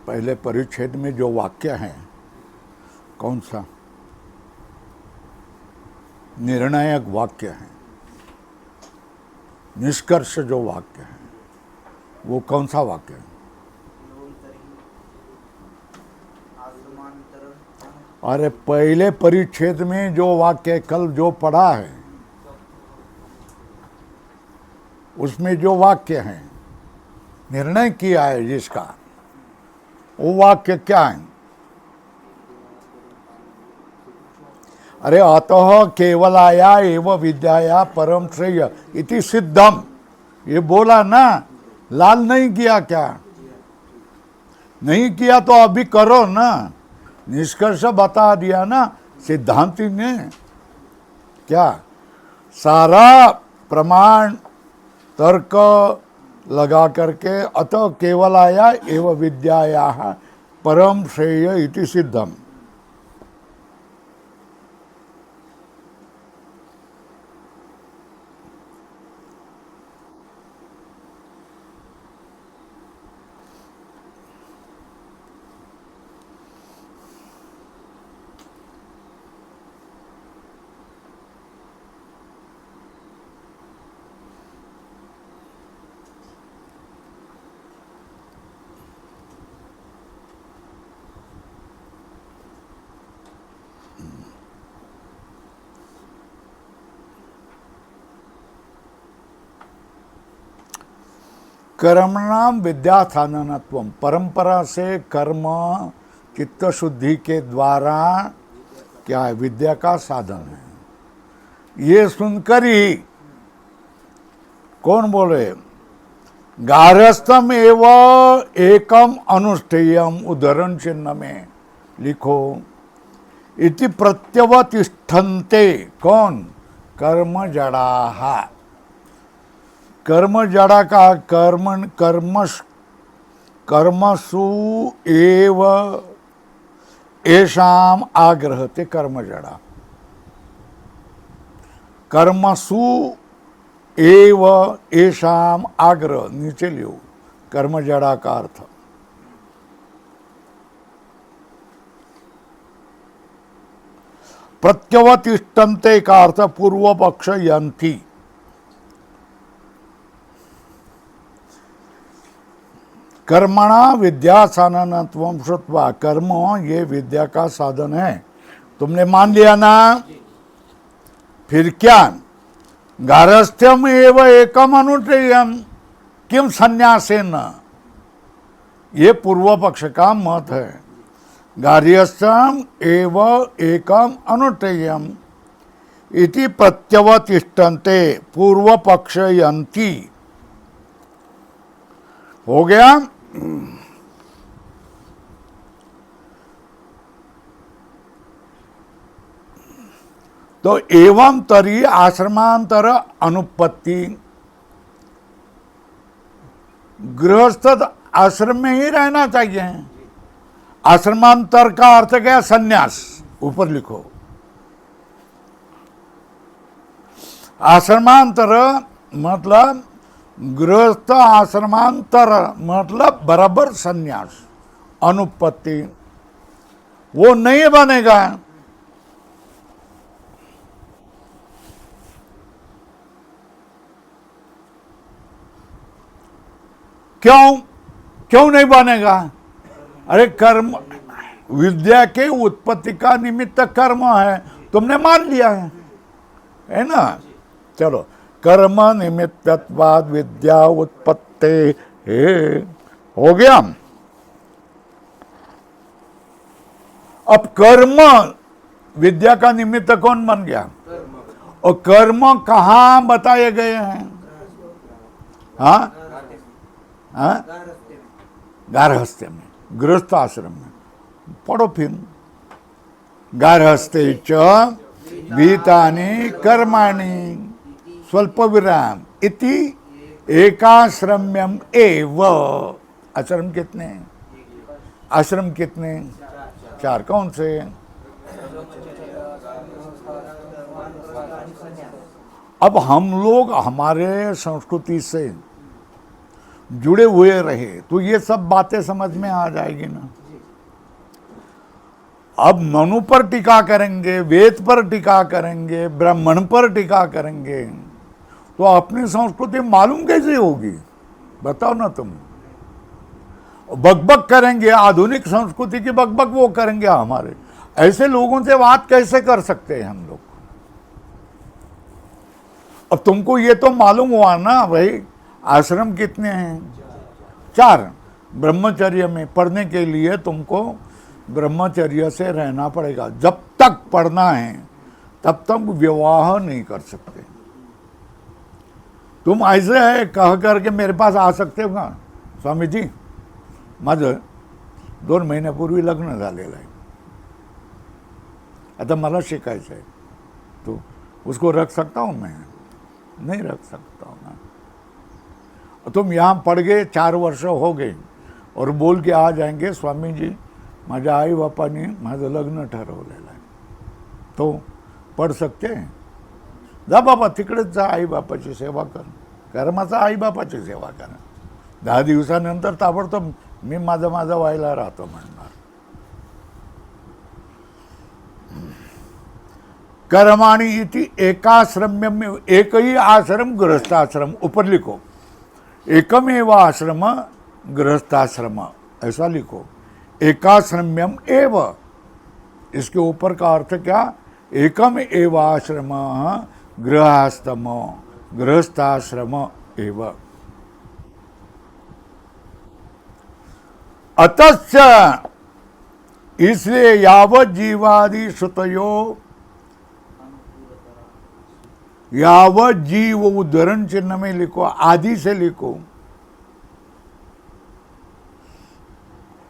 पहले परिच्छेद में जो वाक्य है कौन सा निर्णायक वाक्य है, निष्कर्ष जो वाक्य है वो कौन सा वाक्य है? अरे पहले परिच्छेद में जो वाक्य कल जो पढ़ा है उसमें जो वाक्य है निर्णय किया है जिसका, वो वाक्य क्या है? अरे अतः केवलाया एव विद्याया परम श्रेय इति सिद्धम, ये बोला ना, लाल नहीं किया क्या? नहीं किया तो अभी करो ना, निष्कर्ष बता दिया ना सिद्धांति ने। क्या सारा प्रमाण तर्क लगा करके अतः केवलाया एव विद्याया परम श्रेय इति सिद्धम। कर्मणाम विद्यास्थानत्वम, परंपरा से कर्म चित्त शुद्धि के द्वारा क्या है? विद्या का साधन है। ये सुनकर ही कौन बोले? गारस्थम एव एकम अनुष्ठेयम, उदाहरण चिन्ह में लिखो, इति प्रत्यवतिष्ठन्ते, कौन? कर्म जड़ाहा। कर्म जड़ा का कर्मसु एव एषाम आग्रहते कर्म जड़ा। कर्मसु एव एषाम आग्रह, नीचे लियो कर्म जड़ा का अर्थ। प्रत्यवतिष्ठन्ते का अर्थ पूर्व पक्ष यंती। कर्मणा विद्यासाधनत्वं श्रुत्वा, कर्म ये विद्या का साधन है, तुमने मान लिया ना? फिर क्या? गारस्थ्यम एव एकम अनुष्ठेयम किम संन्यासेन, ये पूर्व पक्ष का मत है। गार्हस्थ्यम एव एकम अनुष्ठेयम इति प्रत्यवतिष्ठन्ते पूर्व पक्षयन्ति। हो गया? तो एवं तरी आश्रमांतर अनुपत्ति, गृहस्थ आश्रम में ही रहना चाहिए। आश्रमांतर का अर्थ क्या? संन्यास, ऊपर लिखो। आश्रमांतर मतलब गृहस्थ, आश्रमांतर मतलब बराबर संन्यास, अनुपत्ति, वो नहीं बनेगा। क्यों नहीं बनेगा? अरे कर्म, विद्या के उत्पत्ति का निमित्त कर्म है, तुमने मान लिया है ना? चलो, कर्म निमित्तत्वाद विद्या उत्पत्ति है, हो गया। अब कर्म विद्या का निमित्त कौन बन गया? और कर्म कहाँ बताए गए हैं? हाँ हाँ, गार्हस्थ्य में, गृहस्थ आश्रम में। पढ़ो फिर, गार्हस्थ्ये च विहितानि कर्माणि स्वल्प विराम इति एकाश्रम्यम एव। आश्रम कितने? आश्रम कितने? 4। कौन से? अब हम लोग हमारे संस्कृति से जुड़े हुए रहे तो ये सब बातें समझ में आ जाएगी ना। अब मनु पर टीका करेंगे, वेद पर टीका करेंगे, ब्राह्मण पर टीका करेंगे, तो अपनी संस्कृति मालूम कैसे होगी? बताओ ना तुम। बकबक करेंगे, आधुनिक संस्कृति की बकबक वो करेंगे हमारे। ऐसे लोगों से बात कैसे कर सकते हैं हम लोग? अब तुमको ये तो मालूम हुआ ना भाई, आश्रम कितने हैं? 4। ब्रह्मचर्य में पढ़ने के लिए तुमको ब्रह्मचर्य से रहना पड़ेगा। जब तक पढ़ना है तब तक विवाह नहीं कर सकते। तुम ऐसे है कह करके मेरे पास आ सकते हो का? स्वामीजी माझं 2 महिन्यापूर्वी लग्न झालेलं आहे, आता मला शिकायचं आहे, तो उसको रख सकता हूँ मैं? नहीं रख सकता हूँ ना। तुम यहाँ पढ़ गए, 4 वर्ष हो गए और बोल के आ जाएंगे स्वामी जी माझ्या आई बापाने माझं लग्न ठरवलेलं आहे, तो पढ़ सकते हैं? जा बाबा तिकडेच जा, आई बापाची सेवा कर, कर्माचा आई बापाची सेवा कर। 10 दिवसानंतर ताबडतोब मी माझं व्हायला राहतो म्हणणार। कर्माणि इति एकाश्रम्यम, एक ही आश्रम गृहस्थाश्रम, ऊपर लिखो एकमेव आश्रम गृहस्थाश्रम, ऐसा लिखो। एकाश्रम्यम एव, इसके ऊपर का अर्थ क्या? एकम एव आश्रम गृहस्थम, गृहस्थाश्रम एव। अतश्च, इसलिए यावत जीवादि श्रुतयो, यावत जीव उद्धरण चिन्ह में लिखो, आदि से लिखो,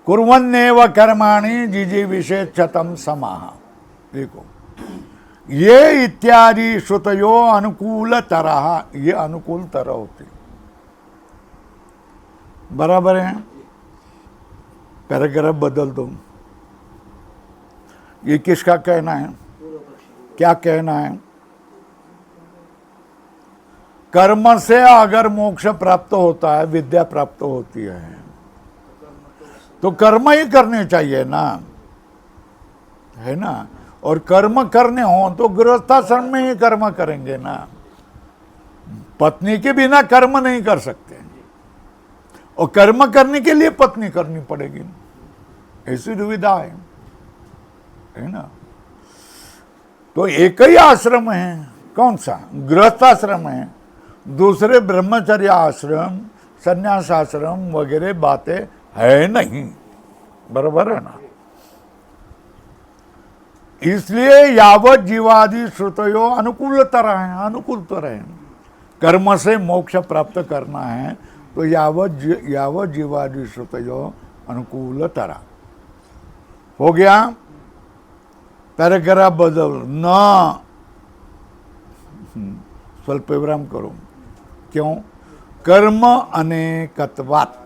कुर्वन्नेव कर्माणि जिजीविषेच्छतं समाह, लिखो। ये इत्यादि श्रुतयो अनुकूलतरः, ये अनुकूलतर होती। बराबर है? पैराग्राफ बदल दो। ये किसका कहना है? क्या कहना है? कर्म से अगर मोक्ष प्राप्त होता है, विद्या प्राप्त होती है, तो कर्म ही करने चाहिए ना, है ना। और कर्म करने हो तो गृहस्थाश्रम में ही कर्म करेंगे ना। पत्नी के बिना कर्म नहीं कर सकते, और कर्म करने के लिए पत्नी करनी पड़ेगी, ऐसी दुविधा है ना। तो एक ही आश्रम है, कौन सा? गृहस्थाश्रम है। दूसरे ब्रह्मचर्य आश्रम, संन्यास आश्रम वगैरह बातें है नहीं, बराबर है ना। इसलिए यावत जीवादि श्रुतयो अनुकूलतर है, अनुकूलतर है। कर्म से मोक्ष प्राप्त करना है तो यावत जीवादि श्रुतयो अनुकूलतर। हो गया? पैराग्राफ बदल ना, स्वल्प विराम करो। क्यों? कर्म अनेकत्वात्,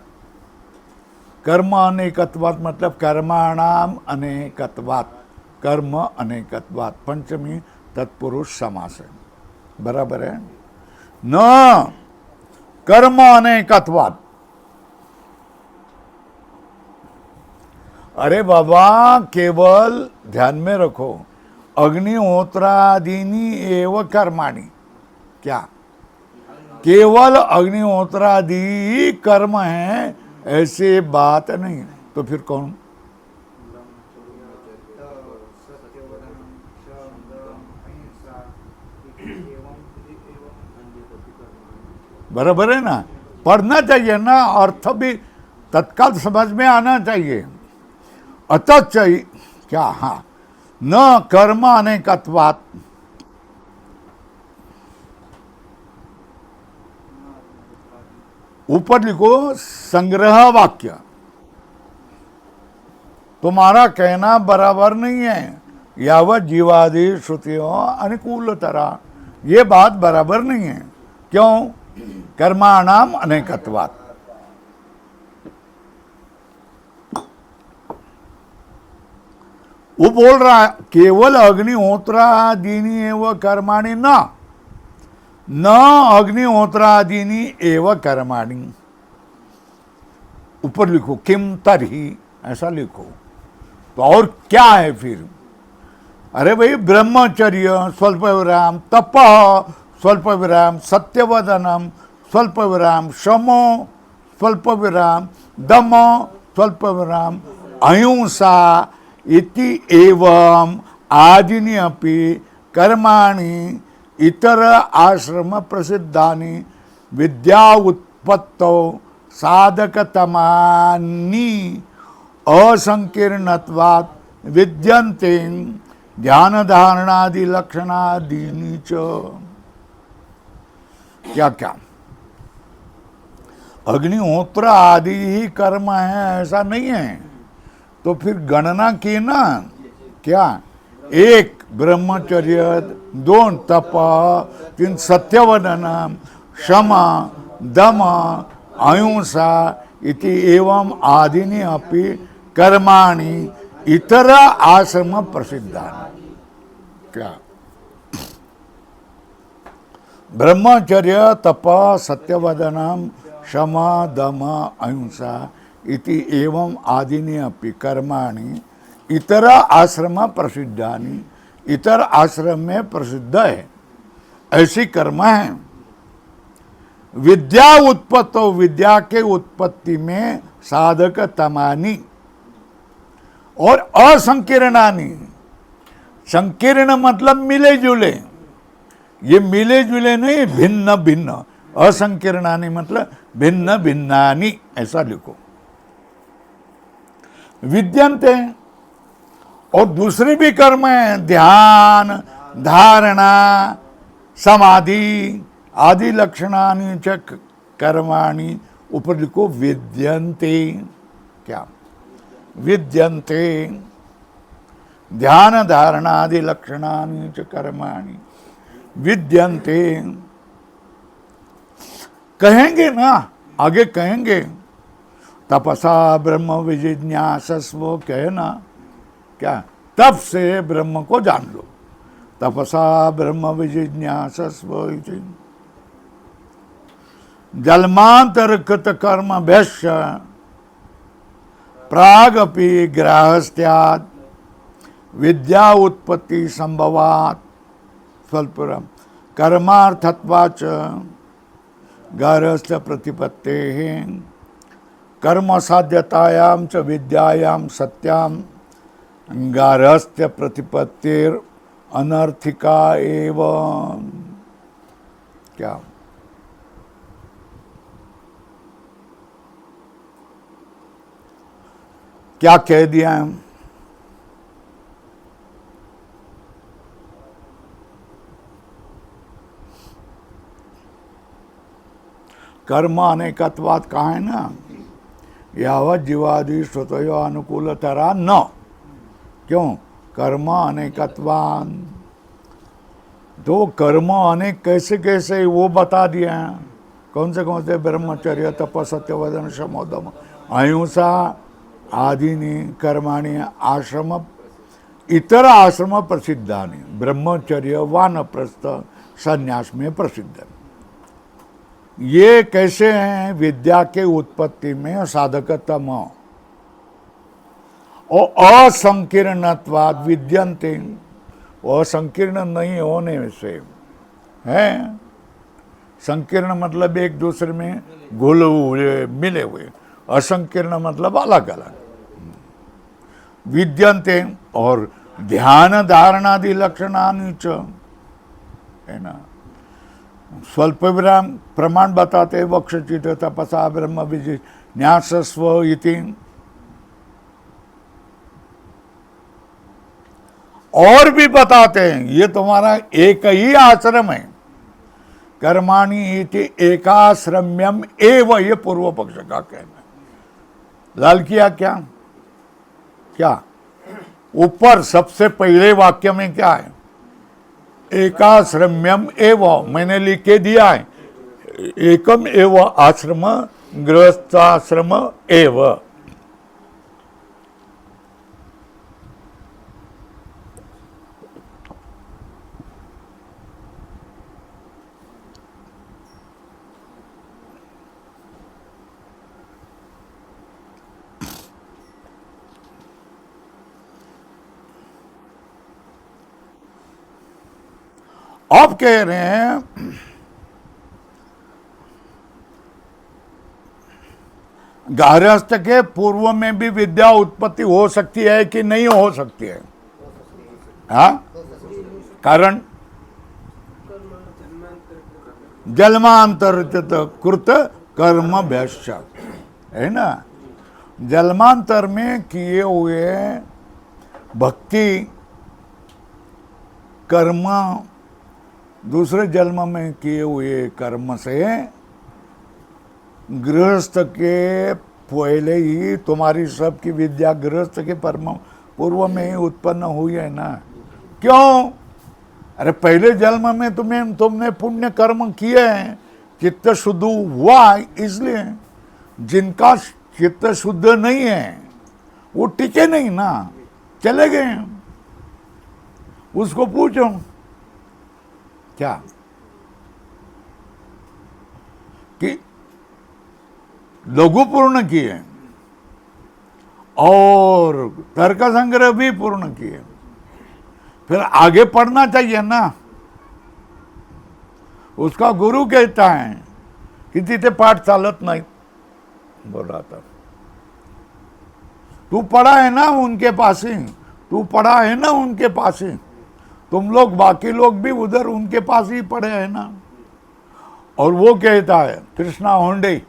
कर्म अनेकत्वात् मतलब कर्माणाम अनेकत्वात्, कर्म अनेकत्वात्, पंचमी तत्पुरुष समास है, बराबर है न। कर्म अनेकत्वात्, अरे बाबा केवल ध्यान में रखो, अग्निहोत्रादीनी एव कर्माणि, क्या केवल अग्निहोत्रादि कर्म है ऐसे बात नहीं, तो फिर कौन? बराबर है ना। पढ़ना चाहिए ना, अर्थ भी तत्काल समझ में आना चाहिए। अतच क्या? हाँ, न कर्म अनेकत्वात्, ऊपर लिखो संग्रह वाक्य। तुम्हारा कहना बराबर नहीं है। यावत जीवादि श्रुतियों अनुकूलतरा, ये बात बराबर नहीं है। क्यों? कर्माणाम अनेकत्वात्। वो बोल रहा है केवल अग्निहोत्रादीनी एवं कर्माणि न अग्निहोत्रादीनी एवं कर्माणि। ऊपर लिखो किम तरही, ऐसा लिखो। तो और क्या है फिर? अरे भाई, ब्रह्मचर्य स्वल्प विराम, तप स्वल्प विराम, सत्यवदनम स्वल्प विराम, शमो स्वल्प विराम, दम स्वल्प विराम, अहिंसा इति एवं आदीनि अपि कर्माणि इतर आश्रम प्रसिद्धानि विद्या उत्पत्तौ साधकतमानि असंकीर्णत्वात् विद्यन्ते ध्यान धारणादि लक्षणादीनि च। क्या क्या? अग्निहोत्र आदि ही कर्म है ऐसा नहीं है। तो फिर गणना की ना, क्या? 1 ब्रह्मचर्य, 2 तप, 3 सत्यवदन, क्षमा, दम, अहिंसा इति एवं आदीनि अपि कर्माणि इतर आश्रम प्रसिद्धानि। क्या? ब्रह्मचर्य, तप, सत्यवदनम, क्षमा, दम, अहिंसा इति एवं आदीनि अपि कर्माणि इतर आश्रम प्रसिद्धानि। इतर आश्रम में प्रसिद्ध है ऐसी कर्म है। विद्या उत्पत्तो, विद्या के उत्पत्ति में साधक तमानी और असंकीर्णानी। संकीर्ण मतलब मिले जुले, ये मिले जुले नहीं, भिन्न भिन्न। असंकीर्णानी मतलब भिन्न भिन्नानि, ऐसा लिखो। विद्यन्ते, और दूसरी भी कर्म है, ध्यान, धारणा, समाधि आदि लक्षणानि च कर्माणि। ऊपर लिखो विद्यन्ते। क्या? विद्यन्ते ध्यान धारणा आदि लक्षणानि च कर्माणि विद्यन्ते। कहेंगे ना, आगे कहेंगे, तपसा ब्रह्म विजिज्ञासस्व, कहे ना, क्या? तप से ब्रह्म को जान लो। तपसा ब्रह्म विजिज्ञासस्व इति जन्मांतरकृत कर्म भ्यश्य प्रागपि ग्राहस्त्यात् विद्या उत्पत्ति संभवात् स्वल्पम कर्मार्थत्वाच गारहस्य प्रतिपत्तेः कर्म साध्यतायां च विद्यायां सत्यां गारहस्य प्रतिपत्तिर अनर्थिका एवं। क्या? क्या कह दिया है? कर्म अनेकत्वात् कहा है ना, यावत जीवादि स्वतयो अनुकूलतरा न। क्यों? कर्म अनेकत्वान्। तो कर्म अनेक कैसे कैसे वो बता दिया है। कौन से ब्रह्मचर्य, तप, सत्यवदन, क्षमोदम, अहिंसा आदि कर्माणि आश्रम इतर आश्रम प्रसिद्धानि। ब्रह्मचर्य, वानप्रस्थ, संन्यास में प्रसिद्ध। ये कैसे हैं? विद्या के उत्पत्ति में साधकतम और असंकीर्णत्वाद विद्यन्ते। असंकीर्ण नहीं होने से है। संकीर्ण मतलब एक दूसरे में घुले हुए, मिले हुए। असंकीर्ण मतलब अलग अलग। विद्यन्ते, और ध्यान धारणादि लक्षणानि च, है ना। स्वल्प विराम प्रमाण बताते, वक्षचित तपसा ब्रह्म विजिज्ञासस्व इति। और भी बताते हैं, ये तुम्हारा एक ही आश्रम है। कर्माणि इति एकाश्रम्यम एव, ये पूर्व पक्ष का कहना है। लाल किया क्या? क्या? ऊपर सबसे पहले वाक्य में क्या है? एकाश्रम्यम एव, मैंने लिख के दिया है। एकम एव आश्रम, गृहस्थाश्रम एव। आप कह रहे हैं गारहस्थ के पूर्व में भी विद्या उत्पत्ति हो सकती है कि नहीं हो सकती है? हाँ, कारण जन्मांतरित कृत कर्म भ्यश्च, है ना। जन्मांतर में किए हुए भक्ति कर्म दूसरे जन्म में किए हुए कर्म से गृहस्थ के पहले ही तुम्हारी सबकी विद्या गृहस्थ के पूर्व में ही उत्पन्न हुई है ना। क्यों? अरे पहले जन्म में तुमने पुण्य कर्म किए हैं, चित्त शुद्ध हुआ, इसलिए। जिनका चित्त शुद्ध नहीं है वो टिके नहीं ना, चले गए। उसको पूछो क्या कि लघु पूर्ण किए और तर्क संग्रह भी पूर्ण किए, फिर आगे पढ़ना चाहिए ना। उसका गुरु कहता है कि तिथे पाठ चालत नहीं, बोल रहा था। तू पढ़ा है ना उनके पास ही, तू पढ़ा है ना उनके पास ही, तुम लोग बाकी लोग भी उधर उनके पास ही पढ़े हैं ना। और वो कहता है कृष्णा होंडे,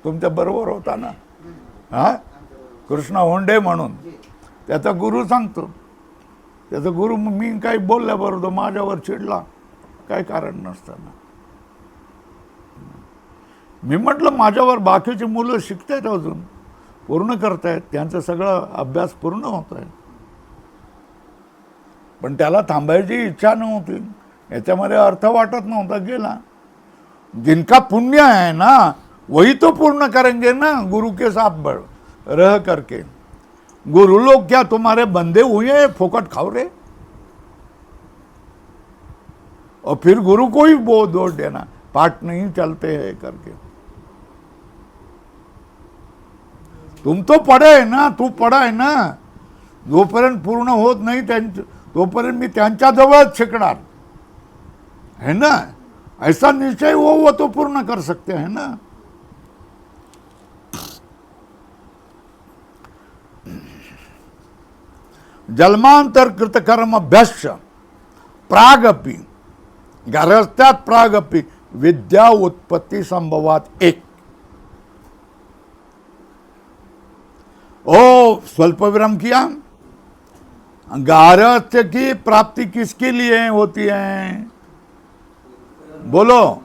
तुमच्या बरोबर होता ना, हा, कृष्णा होंडे म्हणून त्याचा गुरु सांगतो. त्याचा गुरु मी काही बोलल्याबरोबर माझ्यावर चिडला, काय कारण नसताना. मी म्हटलं माझ्यावर बाकीची मुलं शिकतायत, अजून पूर्ण करतायत, त्यांचं सगळं अभ्यास पूर्ण होत आहे, पण त्याला थांबायची इच्छा नव्हती, याच्यामध्ये अर्थ वाटत नव्हता, गेला. जिनका पुण्य है ना वही तो पूर्ण करेंगे ना, गुरु के साथ रह करके. गुरु लोग क्या तुम्हारे बंदे हुए हैं, फोकट खाओ रे. और फिर गुरु को ही वो दोष देना, पाठ नहीं चलते हैं करके. तुम तो पढ़े है ना, तू पढ़ा है ना, जोपर्यंत पूर्ण होत नाही तोपर्यंत मी त्यांच्याजवळच शिकणार, है ना. ऐसा निश्चय वो तो पूर्ण कर सकते हैं ना. जन्मांतर कृत कर्म भ्यश्च प्रागपि, गारहस्थ्यात प्रागपि विद्या उत्पत्ति संभवात एक. ओ स्वल्प विराम किया. गारहस्थ्य की प्राप्ति किसके लिए होती है? बोलो.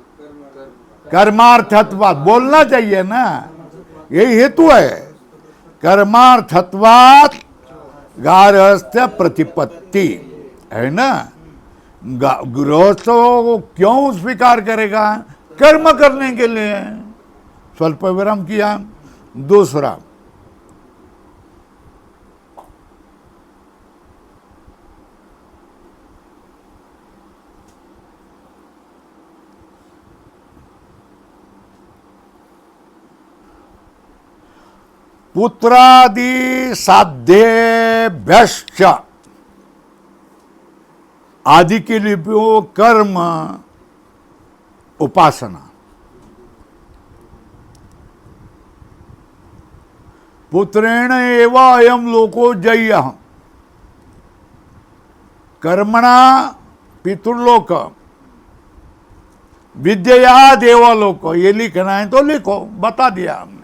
कर्मार्थत्वात्, बोलना चाहिए ना, यही हेतु है. कर्मार्थत्वात् गारहस्थ्य प्रतिपत्ति, है ना. गृहस्थ क्यों स्वीकार करेगा? कर्म करने के लिए. स्वल्प विराम किया. दूसरा, पुत्रादि साध्येभ्यश्च, आदि की लिपियों कर्म उपासना. पुत्रेण एव अयम लोको जय्य, कर्मणा पितृलोक, विद्या देवलोक. ये लिखना है तो लिखो, बता दिया हमने.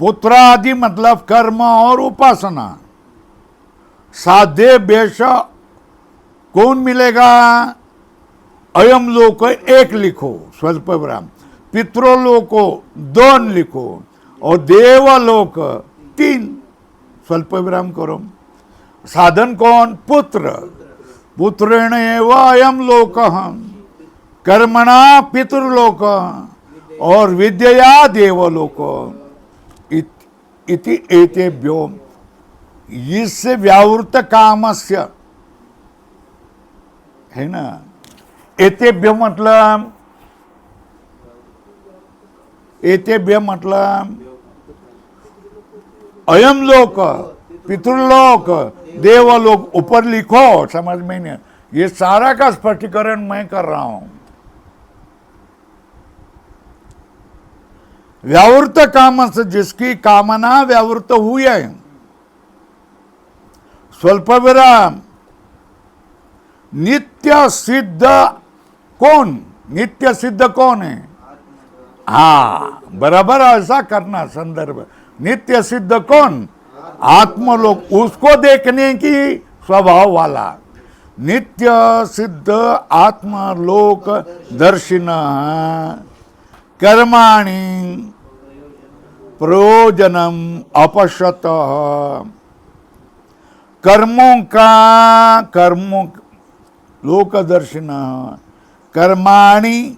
पुत्र आदि मतलब कर्म और उपासना. साध्य बेश कौन मिलेगा? अयम लोक एक लिखो, स्वल्प विराम. पितृलोको 2 लिखो, और देवलोक 3, स्वल्प विराम करो. साधन कौन? पुत्र. पुत्रेण एव अयम लोक, कर्मणा पितृलोक, और विद्या देवलोक. इति एतेभ्यो, इससे व्यावृत कामस्य, है ना. एतेभ्यो मतलब, एतेभ्य मतलब अयम लोक पितृलोक, देवलोक, ऊपर लिखो, समझ में नहीं। ये सारा का स्पष्टीकरण मैं कर रहा हूं। व्यावृत काम से जिसकी कामना व्यावृत हुई है, स्वल्प विराम, नित्य सिद्ध कौन? नित्य सिद्ध कौन है? हाँ, बराबर ऐसा करना संदर्भ। नित्य सिद्ध कौन? आत्मलोक, उसको देखने की स्वभाव वाला। नित्य सिद्ध आत्मलोक दर्शिन कर्माणि प्रयोजनम अपश्यत। कर्मों लोकदर्शिन कर्माणि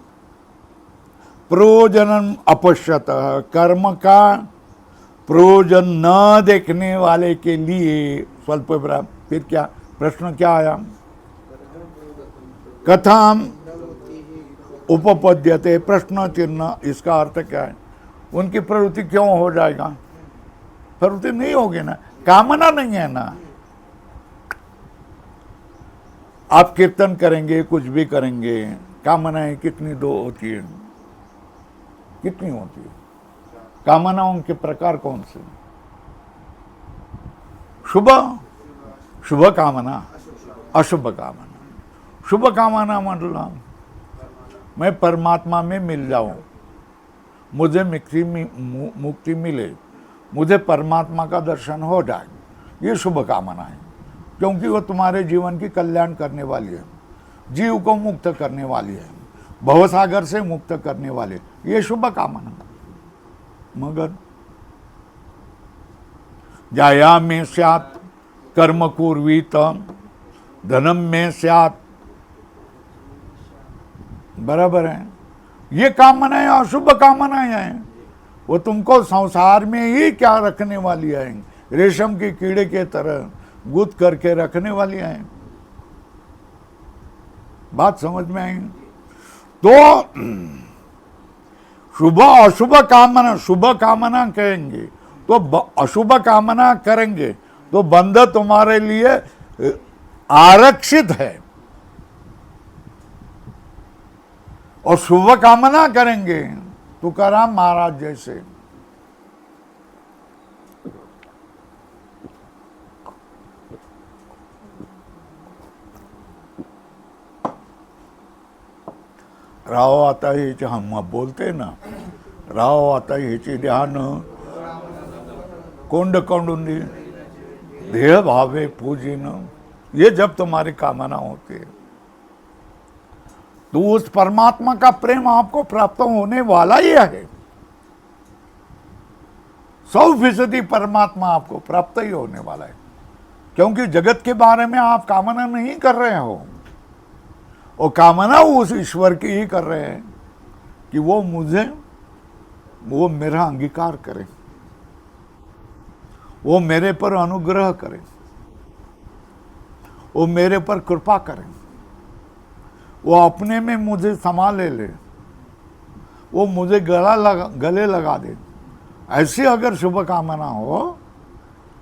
प्रयोजन अपश्यत, कर्म का प्रयोजन न देखने वाले के लिए स्वल्प विराम। फिर क्या प्रश्न क्या आया? कथम उपपद्यते, प्रश्न चिन्ह। इसका अर्थ क्या है? उनकी प्रवृत्ति क्यों हो जाएगा? प्रवृत्ति नहीं होगी ना, कामना नहीं है ना। आप कीर्तन करेंगे, कुछ भी करेंगे, कामनाएं कितनी दो होती है? कितनी होती है? कामनाओं के प्रकार कौन से? शुभ, शुभ कामना, अशुभ कामना। शुभ कामना मतलब मैं परमात्मा में मिल जाऊं, मुझे मुक्ति मिले, मुझे परमात्मा का दर्शन हो जाए, ये शुभ कामना है। क्योंकि वो तुम्हारे जीवन की कल्याण करने वाली है, जीव को मुक्त करने वाली है, भवसागर से मुक्त करने वाले, ये शुभ कामना। मगर जाया में स्यात् कर्म कुर्वीत धनम में स्यात्, बराबर है। ये कामनाएं अशुभ कामनाएं हैं, वो तुमको संसार में ही क्या रखने वाली है? रेशम के कीड़े के तरह गुद करके रखने वाली हैं। बात समझ में आई? तो शुभ अशुभ कामना, शुभ कामना कहेंगे तो अशुभ कामना करेंगे तो बंध तुम्हारे लिए आरक्षित है, और शुभ कामना करेंगे तुकाराम महाराज जैसे राव आता ह्याचे, हम बोलते ना, राव आता ह्याचे ध्यान कोंड कोंडुंदी देह भावे पूजिन। ये जब तुम्हारी कामना होती है तो उस परमात्मा का प्रेम आपको प्राप्त होने वाला ही है। 100% परमात्मा आपको प्राप्त ही होने वाला है, क्योंकि जगत के बारे में आप कामना नहीं कर रहे हो, और कामना उस ईश्वर की ही कर रहे हैं कि वो मेरा अंगीकार करे, वो मेरे पर अनुग्रह करे, वो मेरे पर कृपा करे, वो अपने में मुझे संभाल ले, वो मुझे गले लगा दे। ऐसी अगर शुभ कामना हो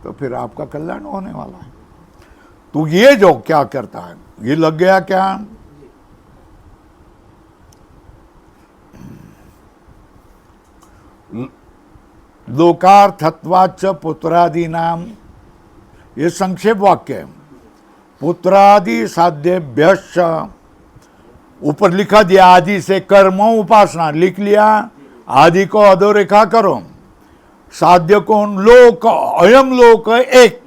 तो फिर आपका कल्याण होने वाला है। तो ये जो क्या करता है, ये लग गया क्या? लोकार्थत्वाच पुत्रादि नाम, ये संक्षेप वाक्य है। पुत्रादि साध्यभ्यश्च, ऊपर लिखा दिया आदि से कर्म उपासना, लिख लिया, आदि को अधोरेखा करो। साध्य कौन? लोक, अयम लोक एक,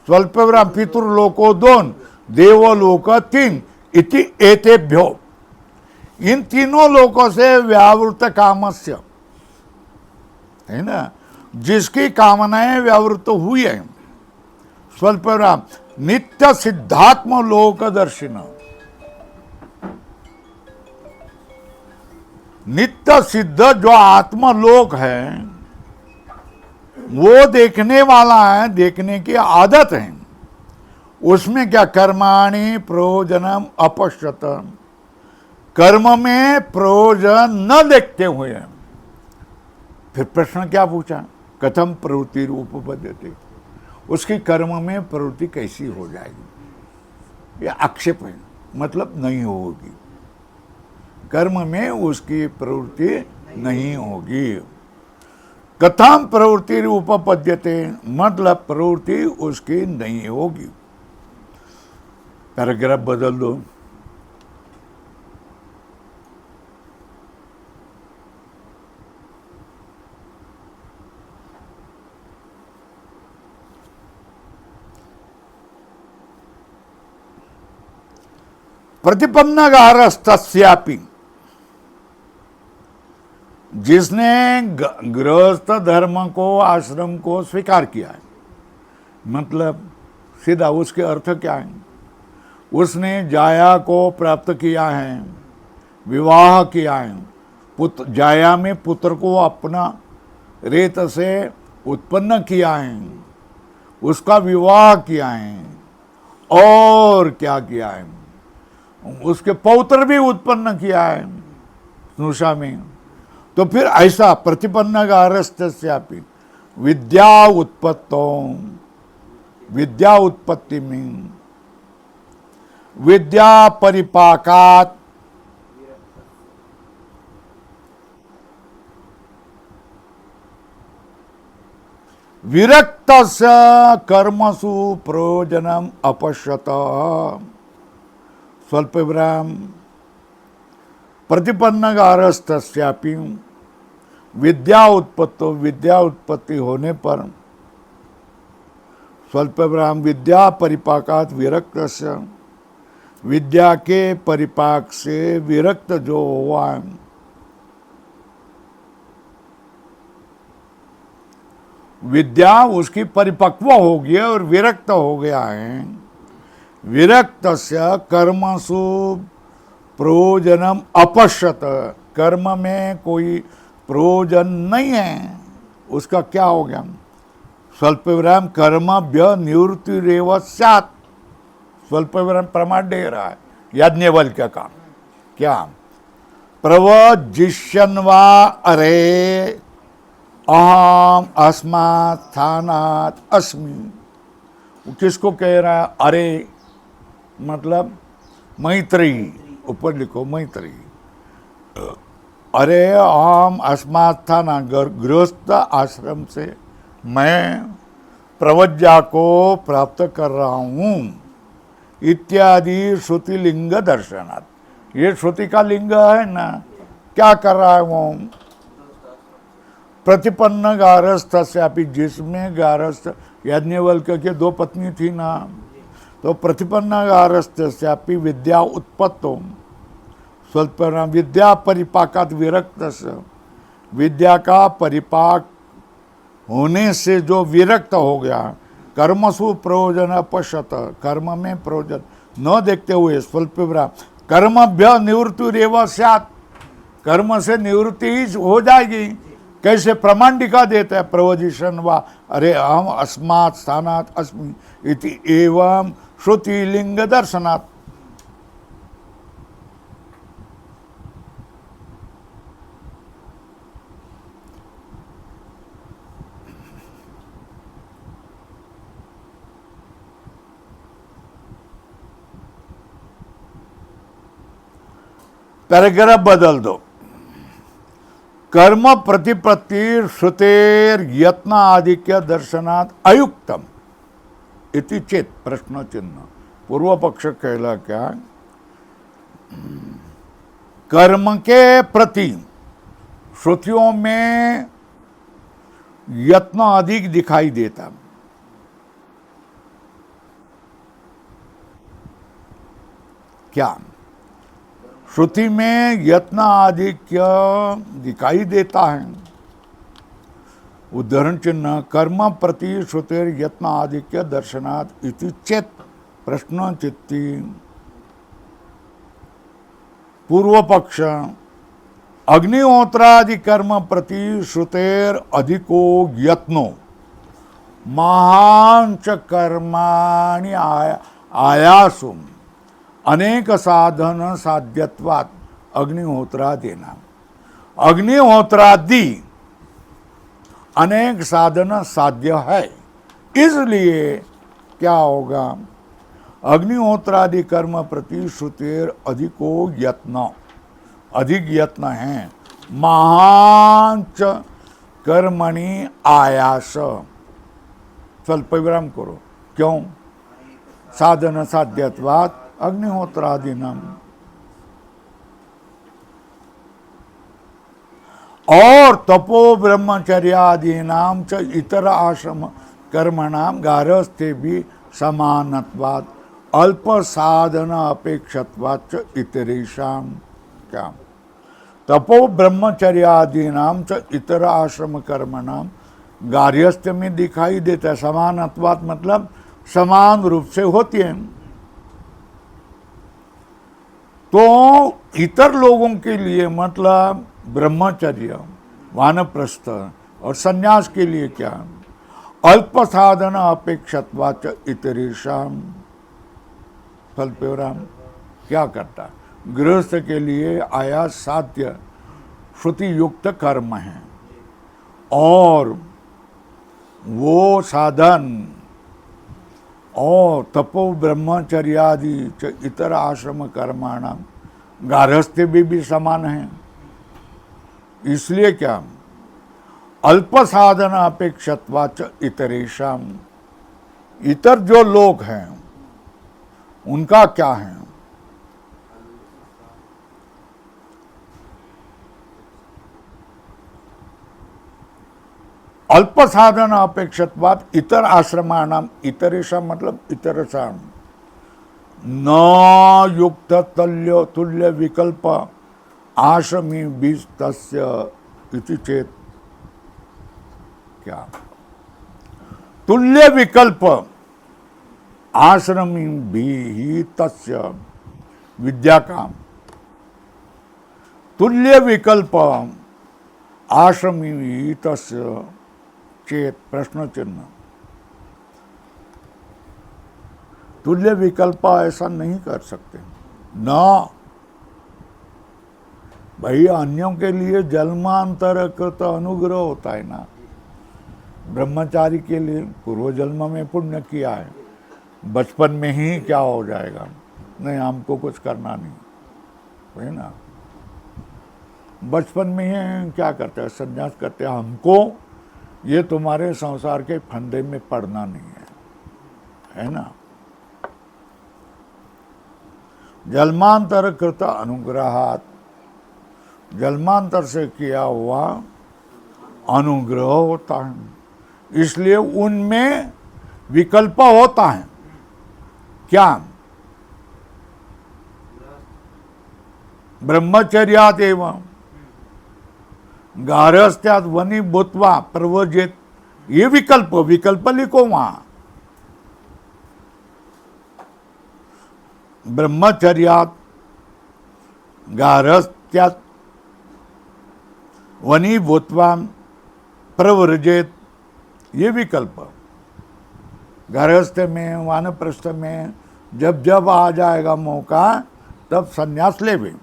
स्वल्प विराम पितृलोको 2, देवलोक 3, इति एतेभ्यो। इन तीनों लोकों से व्यावृत कामस्य, है ना, जिसकी कामनाएं व्यावृत हुई है, स्वल्प विराम नित्य सिद्धात्म लोक दर्शिन। नित्य सिद्ध जो आत्मलोक है वो देखने वाला है, देखने की आदत है। उसमें क्या? कर्माणि प्रयोजनम अपश्यत, कर्म में प्रयोजन न देखते हुए। फिर प्रश्न क्या पूछा? कथम प्रवृत्ति रूप उपपद्यते, उसकी कर्म में प्रवृत्ति कैसी हो जाएगी? यह आक्षेप है, मतलब नहीं होगी, कर्म में उसकी प्रवृत्ति नहीं होगी। कथम प्रवृत्ति उपपद्यते, मतलब प्रवृत्ति उसकी नहीं होगी। पैराग्राफ बदल दो। प्रतिपन्नगारस्तस्यापि, जिसने गृहस्थ धर्म को, आश्रम को स्वीकार किया है, मतलब सीधा उसके अर्थ क्या है? उसने जाया को प्राप्त किया है, विवाह किया है, पुत्र जाया में पुत्र को अपना रेत से उत्पन्न किया है, उसका विवाह किया है, और क्या किया है? उसके पौत्र भी उत्पन्न किया है स्नुषा में। तो फिर ऐसा प्रतिपन्नगारस्तस्यापि विद्या उत्पत्ति में विद्या परिपाकात विरक्तस्य कर्मसु प्रयोजनम अपश्यत। स्वल्प विराम। प्रतिपन्नगारस्तस्यापि विद्या उत्पत्ति होने पर, स्वल्प विराम, विद्या परिपाकात विरक्तस्य, विद्या के परिपाक से विरक्त जो हुआ है, विद्या उसकी परिपक्व हो गई और विरक्त हो गया है। विरक्तस्य कर्मसु प्रयोजनम अपश्यत, कर्म में कोई प्रयोजन नहीं है, उसका क्या हो गया? स्वल्प विराम कर्मभ्य निवृत्तिरेव स्यात्। स्वल्प विराम प्रमाण दे रहा है याज्ञवल्क्य का। क्या? प्रवजिष्यन् वा अरे अहम अस्मात् स्थानात् अस्मि। किसको कह रहा है? अरे मतलब मैत्रेयी, ऊपर लिखो मैत्रेयी। अरे अहम अस्मात् स्थानात्, गृहस्थ आश्रम से मैं प्रवज्ञा को प्राप्त कर रहा हूँ, इत्यादि श्रुति लिंग दर्शनात्। ये श्रुति का लिंग है ना, क्या कर रहा है वो? प्रतिपन्न गारस्थस्यापि, जिसमें गारस्थ याज्ञवल्क्य के दो पत्नी थी ना, तो प्रतिपन्न गारस्थस्यापि विद्या उत्पत्तो, स्वल्प विद्या परिपाकात विरक्तस्य, विद्या का परिपाक होने से जो विरक्त हो गया, कर्मसु प्रयोजन अपश्यत, कर्म में प्रयोजन न देखते हुए, स्वल्प विराम कर्मभ्य निवृत्तिरेव स्यात्, कर्म से निवृत्ति ही हो जाएगी। कैसे? प्रमाण दिखा देता है। प्रवजिष्यन् वा अरे अहम अस्मात् स्थानात् अस्मि इति एवं श्रुति लिंग दर्शनात्। पैराग्राफ बदल दो। कर्म प्रतिपत्ति श्रुतेर यत्न आधिक्य दर्शनात् अयुक्तम इति चेत, प्रश्न चिन्ह। पूर्व पक्ष कहला क्या? कर्म के प्रति श्रुतियों में यत्न अधिक दिखाई देता। क्या? श्रुति में यत्न आधिक्य दिखाई देता है। उदाहरण चिन्ह, कर्म प्रति श्रुतेर यत्न आधिक्य दर्शनात् इति चेत, प्रश्न चित्ती। पूर्व पक्ष, अग्निहोत्रादि कर्म प्रति श्रुतेर अधिको यत्नो महांच कर्माणि आयासुम अनेक साधन साध्यत्वात् अग्निहोत्रादीना। अग्निहोत्रादि अनेक साधन साध्य है, इसलिए क्या होगा, अग्निहोत्रादि कर्म प्रति श्रुतेर अधिको यत्न, अधिक यत्न है, महांच कर्मणि आयास। स्वल्प विराम करो, क्यों, साधन साध्यत्वात् अग्निहोत्रादिनम। और तपो ब्रह्मचर्यादीनाम च इतर आश्रम कर्मणाम गारस्थे भी समानत्वात् अल्प साधन अपेक्षत्वात् च इतरेषाम। क्या, तपो ब्रह्मचर्यादीनाम च इतर आश्रम कर्मणाम गार्हस्थ्य में दिखाई देता है। समानत्वात् मतलब समान रूप से होती है। तो इतर लोगों के लिए मतलब ब्रह्मचर्य, वानप्रस्थ और संन्यास के लिए क्या, अल्प साधन अपेक्षत्वाच इतरेषाम। फलपेवराम क्या करता, गृहस्थ के लिए आयास साध्य श्रुति युक्त कर्म है, और वो साधन और तपो ब्रह्मचर्यादि इतर आश्रम कर्माणाम गारहस्थ्य भी समान है। इसलिए क्या, अल्प साधन अपेक्षत्वाच इतरेषाम, इतर जो लोग हैं उनका क्या है, अल्प साधन अपेक्षत्वात् इतर आश्रमाणाम, इतरेषाम मतलब इतरसाम, न युक्त तुल्य विकल्प आश्रमी बीज तस्य इति चेत। क्या, तुल्य विकल्प आश्रमी भी तस्य, विद्या का तुल्य विकल्प आश्रमी भी तस्य चेत, प्रश्न चिन्ह। तुल्य विकल्प ऐसा नहीं कर सकते न भाई, अन्यों के लिए जन्मांतर कृत अनुग्रह होता है ना। ब्रह्मचारी के लिए पूर्व जन्म में पुण्य किया है, बचपन में ही क्या हो जाएगा, नहीं हमको कुछ करना नहीं है ना, बचपन में ही क्या करते हैं, संन्यास करते हैं, हमको ये तुम्हारे संसार के फंदे में पड़ना नहीं है ना। जन्मांतर कृत अनुग्रहात्, जन्मांतर से किया हुआ अनुग्रह होता है, इसलिए उनमें विकल्प होता है। क्या, ब्रह्मचर्यात् एवं गारहस्थ्यात् वनि भूत्वा प्रव्रजेत, ये विकल्प लिखो वहां। ब्रह्मचर्यात् गारहस्थ्यात् वनि भूत्वा प्रव्रजेत, ये विकल्प गारहस्थ में वानप्रस्थ में जब जब आ जाएगा मौका तब संन्यास लेवे।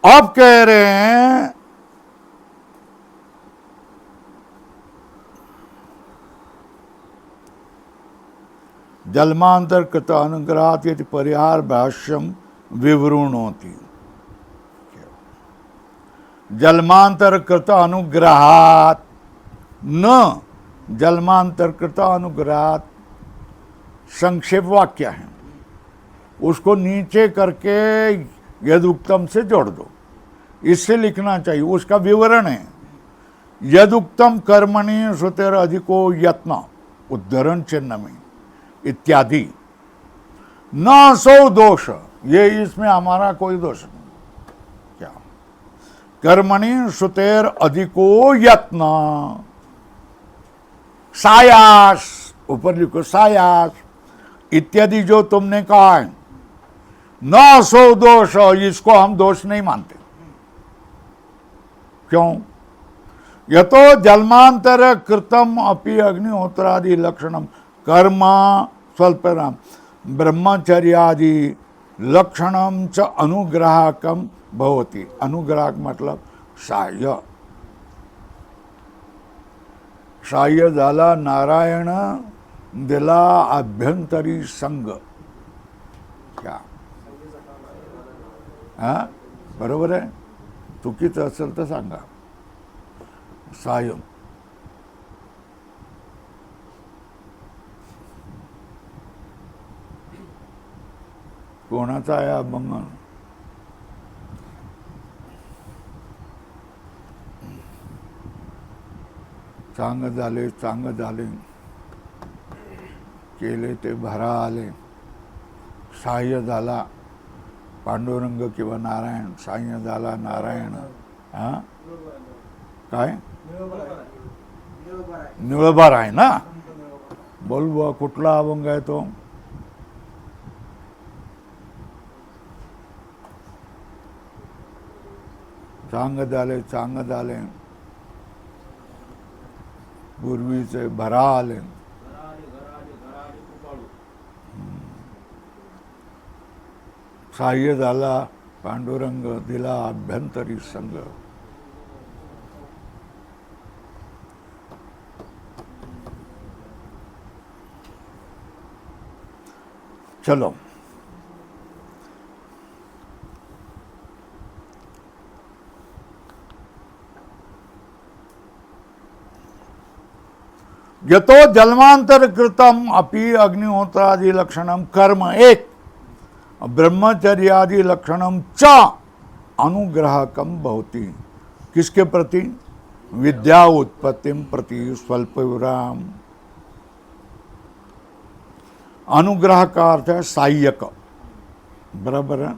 अब कह रहे हैं जन्मांतर कृत अनुग्रहात् यदि परिहार भाष्यम विवृणोति। जन्मांतर कृत अनुग्रहात्, न जन्मांतर कृत अनुग्रहात् संक्षेप वाक्य है, उसको नीचे करके यदुक्तम से जोड़ दो, इससे लिखना चाहिए, उसका विवरण है। यदुक्तम कर्मणि श्रुतेर अधिको यत्न, उद्धरण चिन्ह में इत्यादि, न सो दोष, ये इसमें हमारा कोई दोष नहीं। क्या, कर्मणि श्रुतेर अधिको यत्न, सायास, ऊपर लिखो सायास इत्यादि जो तुमने कहा है, न सो दोष, इसको हम दोष नहीं मानते। क्यों, यतो जन्मांतर कृतम अपि अग्निहोत्रादि लक्षणम कर्म स्वल्पराम, ब्रह्मचर्यादि लक्षणम च अनुग्राहकम भवति. अनुग्राहक मतलब सहाय्य. सहाय्य झाला नारायण दिला अभ्यंतरी संग. क्या हा बरोबर आहे? चुकीचं असेल तर सांगा. सहाय्य कोणाचा आहे अभंग? चांग झाले चांग झाले केले ते भरा आले. सहाय्य झाला पांडुरंग किंवा नारायण. सहाय्य झाला नारायण. हा काय निळभर आहे ना? बोल बुवा कुठला अभंग आहे तो? चांग झाले पूर्वीचे भरा आले. सहाय्य झाला पांडुरंग दिला अभ्यंतरी संग. चलो यतो जन्मांतर कृतम अपि अग्निहोत्रादि लक्षणम कर्म एक ब्रह्मचर्यादि लक्षणम च अनुग्राहकम भवति. किसके प्रति? विद्या उत्पत्तिम प्रति स्वल्प विराम. अनुग्रह का अर्थ है सहायक. बराबर है?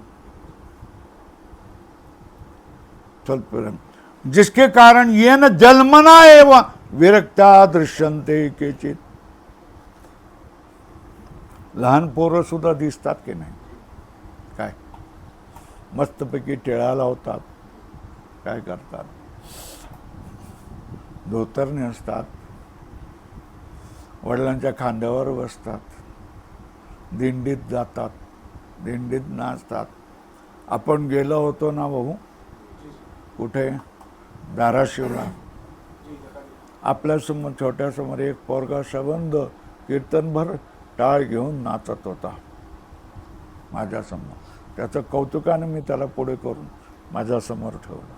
स्वल्प विराम जिसके कारण ये न जन्मना एवं विरक्ता दृश्यंते केचित. लहान पोरं सुद्धा दिसतात की नाही? काय मस्तपैकी टिळा लावतात. काय करतात? धोतर नेसतात. वडिलांच्या खांद्यावर बसतात. दिंडीत जातात. दिंडीत नाचतात. आपण गेलो होतो ना भाऊ कुठे? धाराशिवला. आपल्यासमोर छोट्यासमोर एक पोरगा सबंध कीर्तनभर टाळ घेऊन नाचत होता माझ्यासमोर. त्याचं कौतुकाने मी त्याला पुढे करून माझ्यासमोर ठेवलं.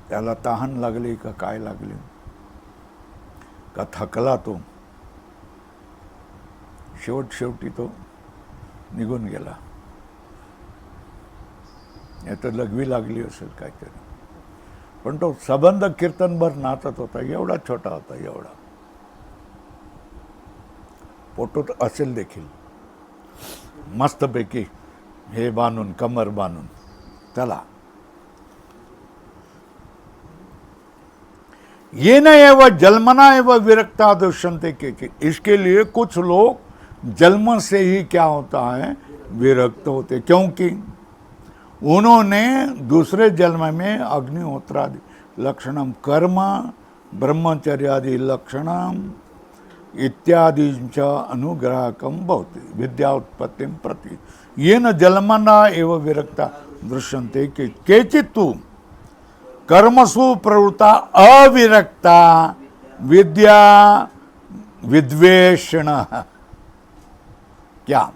त्याला तहान लागली का काय लागली का थकला तो. शेवटी तो निघून गेला. तर लघवी लागली असेल काहीतरी. पण तो सबंध कीर्तनभर नाचत होता. एवढा छोटा होता. एवढा फोटो असेल देखील. मस्तपैकी हे बांधून कमर बांधून. चला ये न एवं जन्मना एवं विरक्ता दृश्यंते के. इसके लिए कुछ लोग जन्म से ही क्या होता है विरक्त होते. क्योंकि उन्होंने दूसरे जन्म में अग्निहोत्रादि लक्षणम कर्म ब्रह्मचर्यादि लक्षणम इत्यादि अनुग्राहकम भवति विद्या उत्पत्ति प्रति. ये न जन्मना एवं विरक्ता दृश्यन्ते केचित् तु कर्मसु प्रवृत्ता अविरक्ता विद्या विद्वेषण. क्या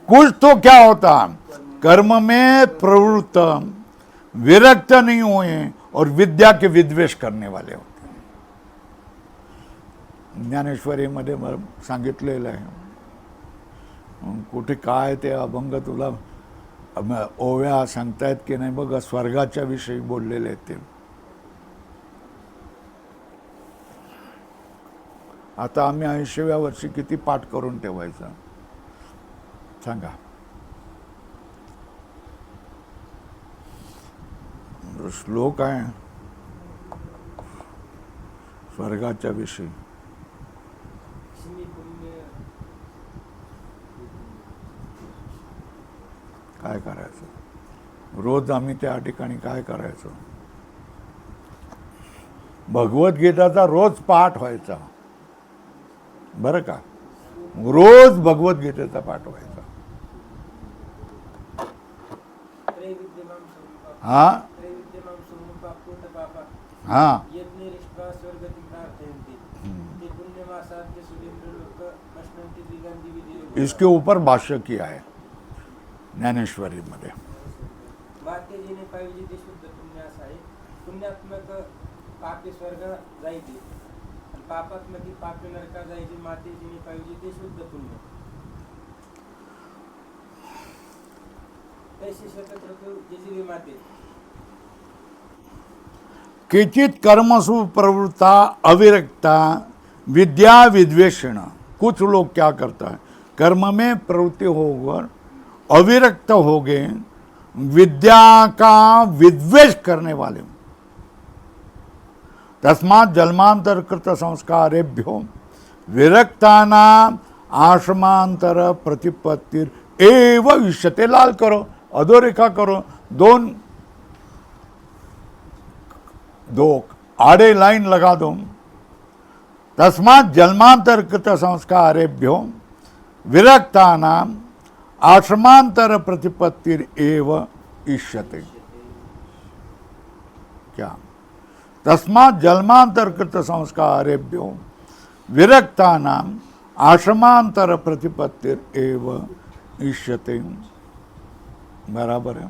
कुछ तो क्या होता? कर्म में प्रवृत्त विरक्त नहीं हुए और विद्या के विद्वेष करने वाले होते. ज्ञानेश्वरीमध्ये सांगितलेलं आहे. कुठे काय ते अभंग तुला ओव्या सांगतायत की नाही बघा. स्वर्गाच्या विषयी बोललेले आहेत ते. आता आम्ही 80व्या वर्षी किती पाठ करून ठेवायचं सांगा? श्लोक आहे स्वर्गाच्या विषयी. काय करायचं? रोज आम्ही त्या ठिकाणी काय करायचं? भगवद्गीताचा रोज पाठ व्हायचा, बरं का, रोज भगवद्गीतेचा पाठ व्हायचा. हा हा इसके ऊपर भाष्य किया है ज्ञानेश्वरी मध्ये. मातेजीने पाहिजे ते शुद्ध पुण्य असं आहे. पुण्यात्मक पापी स्वर्ग जायचे आणि पापात्मक पापी नरका जायचे. मातेजीने पाहिजे ते शुद्ध पुण्य. ऐसे शतक जेजी माते केचित कर्मसु प्रवृत्ता अविरक्ता विद्या विद्वेषण. कुछ लोग क्या करता है, कर्म में प्रवृत्ति होकर अविरक्त हो गए, विद्या का विद्वेष करने वाले. तस्मात् जन्मांतर कृत संस्कारेभ्यो विरक्तानाम आश्रमांतर प्रतिपत्तिर एव इष्यते. लाल करो, अधोरेखा करो, दो आड़े लाइन लगा दो. तस्मात् जन्मांतर कृत संस्कारेभ्यो विरक्तानाम आश्रमांतर प्रतिपत्तिर एव इष्यते. क्या? तस्मात् जन्मांतर कृत संस्कारेभ्यो विरक्तानाम आश्रमांतर प्रतिपत्तिर एव इष्यते. बराबर है.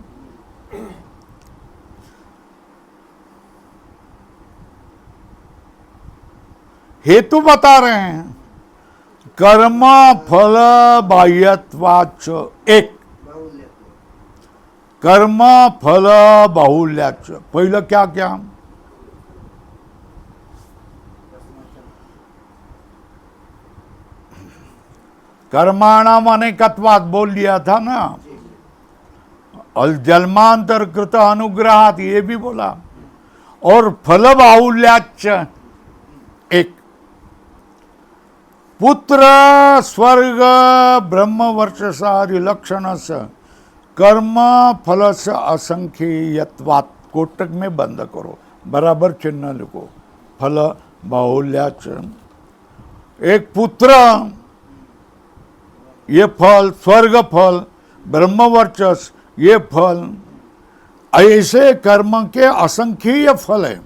हेतु बता रहे हैं. कर्म फल बाह्यत्वाच एक, कर्म फल बाहुल्याच. पहिलं क्या क्या, कर्माणाम अनेकत्वात बोल लिया था ना, और जन्मांतर कृत अनुग्रहात ये भी बोला, और फल बाहुल्याच एक. पुत्र स्वर्ग ब्रह्म वर्चसादि लक्षणस कर्म फलस असंख्यत्वात्. कोटक में बंद करो, बराबर चिन्ह लिखो. फल बाहुल्याच. एक पुत्र ये फल, स्वर्ग फल, ब्रह्म वर्चस ये फल, ऐसे कर्म के असंख्य फल है.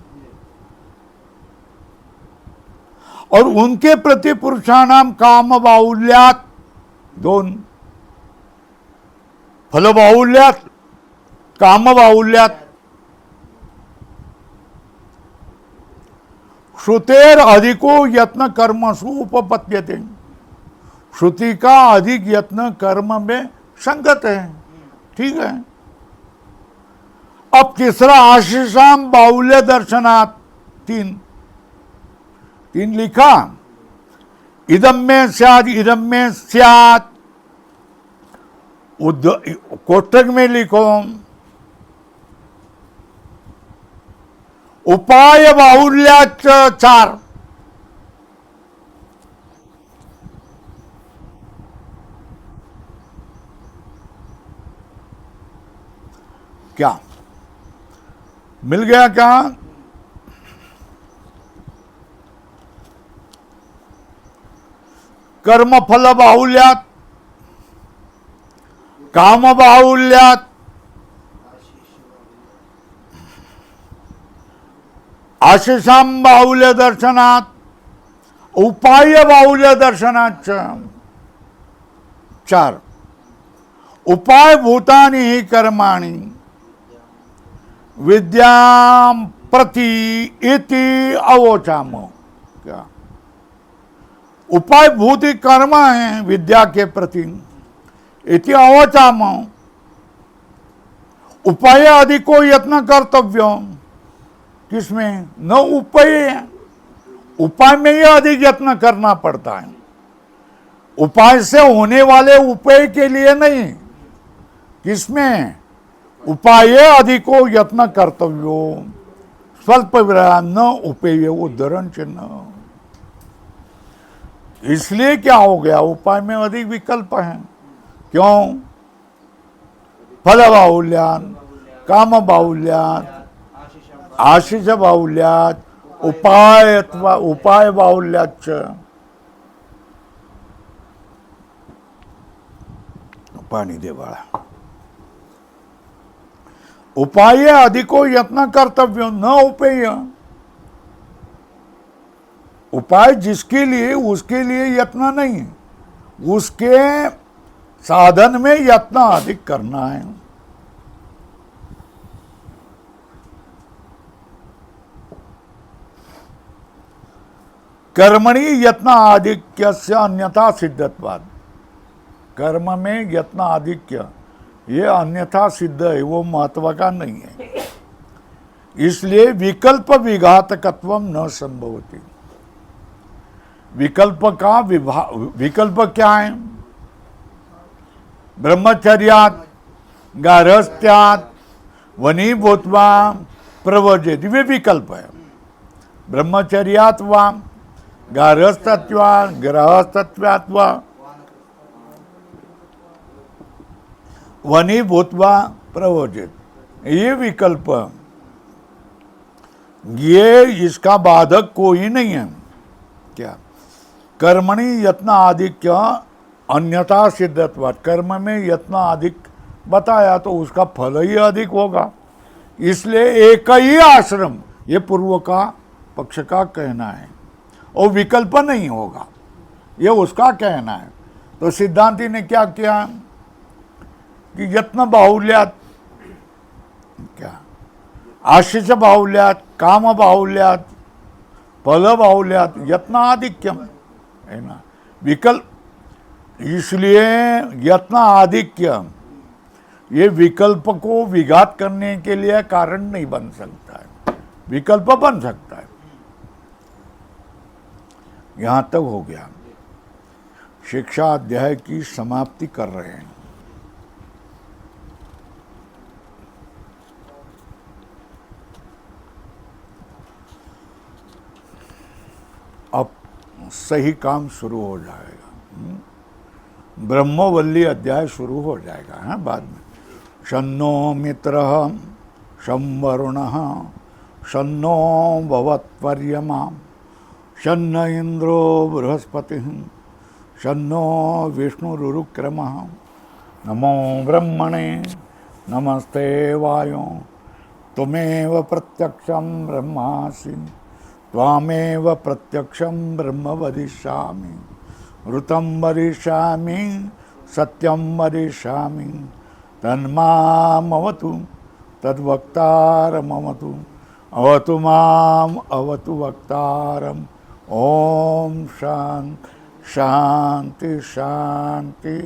और उनके प्रति पुरुषाणाम काम बाहुल्यात. दोन, फल बाहुल्यात, काम बाहुल्यात. श्रुतेर अधिको यत्न कर्मसु उपपद्यते. श्रुति का अधिक यत्न कर्म में संगत है. ठीक है. अब तीसरा आशीषाम बाहुल्य दर्शनात्. तीन लिखा. इदम में स्यात्, इदम में स्यात्. कोष्ठक में लिखो उपाय बाहुल्याच. चार. क्या मिल गया क्या? कर्म फल बाहुल्यात, काम बाहुल्यात, आशीषाम बाहुल्य दर्शनात, उपाय बाहुल्य दर्शनाच. चार. उपाय भूतानि ही कर्माणि विद्याम प्रति इति अवोचाम. क्या? उपाय भूति कर्म है विद्या के प्रति. इति अवोचाम. उपाय अधिको यत्न कर्तव्य. किसमें? न उपाय. उपाय में ही अधिक यत्न करना पड़ता है. उपाय से होने वाले उपाय के लिए नहीं. किसमें? उपाय अधिको यत्न कर्तव्यो स्वल्प विराम न उपेय. उद्धरण चिन्ह. इसलिए क्या हो गया? उपाय में अधिक विकल्प हैं. क्यों? फल बाहुल्यात, काम बाहुल्यात, आशीष बाहुल्यात, उपाय अथवा उपाय बाहुल्याच पाणी दे बाळा. उपाय अधिको यत्न कर्तव्य न उपेय. उपाय जिसके लिए उसके लिए यत्न नहीं, उसके साधन में यत्न अधिक करना है. कर्मणि यत्न आधिक्यस्य अन्यथा सिद्धत्वाद. कर्म में यत्न आधिक्य ये अन्यथा सिद्ध है, वो महत्व का नहीं है. इसलिए विकल्प विघातकत्व न संभवती. विकल्प का विकल्प क्या है? ब्रह्मचर्यात गारहस्थ्यात वनी भूत्वा प्रवर्जेत, वे विकल्प है. ब्रह्मचर्यात वा गारहस्थत्वा गृहस्थत्वात वा वनी भूत्वा प्रवर्जित, ये विकल्प, ये इसका बाधक कोई नहीं है. क्या? कर्मणि यत्न आधिक्य अन्यथा सिद्धत्वात्. कर्म में यत्न अधिक बताया तो उसका फल ही अधिक होगा. इसलिए एक ही आश्रम, ये पूर्व का पक्ष का कहना है, और विकल्प नहीं होगा, ये उसका कहना है. तो सिद्धांती ने क्या किया कि यत्न बाहुल्यात, क्या आशिष बाहुल्यात, काम बाहुल्यात, फल बाहुल्यात यत्न आधिक्यम है ना. विकल्प, इसलिए यत्न आधिक्य ये विकल्प को विघात करने के लिए कारण नहीं बन सकता है, विकल्प बन सकता है. यहां तक हो गया. शिक्षा अध्याय की समाप्ति कर रहे हैं. अब सही काम शुरू हो जाएगा. ब्रह्मवल्ली अध्याय शुरू हो जाएगा है बाद में. शन्नो मित्र शं वरुणः शन्नो भवत्पर्यमा शन्न इंद्रो बृहस्पति शन्नो विष्णुरुक्रमः. नमो ब्रह्मणे नमस्ते वायो त्वमेव प्रत्यक्षं ब्रह्मासि त्वामेव प्रत्यक्षं ब्रह्म वदिष्यामि ऋतं वदिष्यामि सत्यं वदिष्यामि तन्मामवतु तद्वक्तारमवतु अवतु माम अवतु वक्तारम. ओम शांति शांति शांति.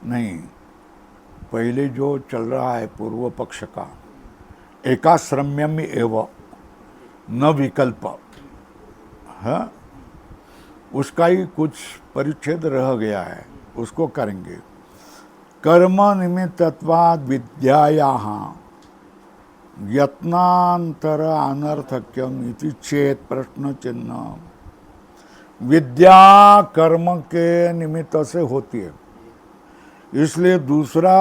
नहीं, पहले जो चल रहा है पूर्व पक्ष का एकाश्रम्यम एव न विकल्प है, उसका ही कुछ परिच्छेद रह गया है, उसको करेंगे. कर्म निमित्तत्वाद विद्यायाः यत्नांतर अनर्थक्यम इति चेत प्रश्न चिन्ह. विद्या कर्म के निमित्त से होती है, इसलिए दूसरा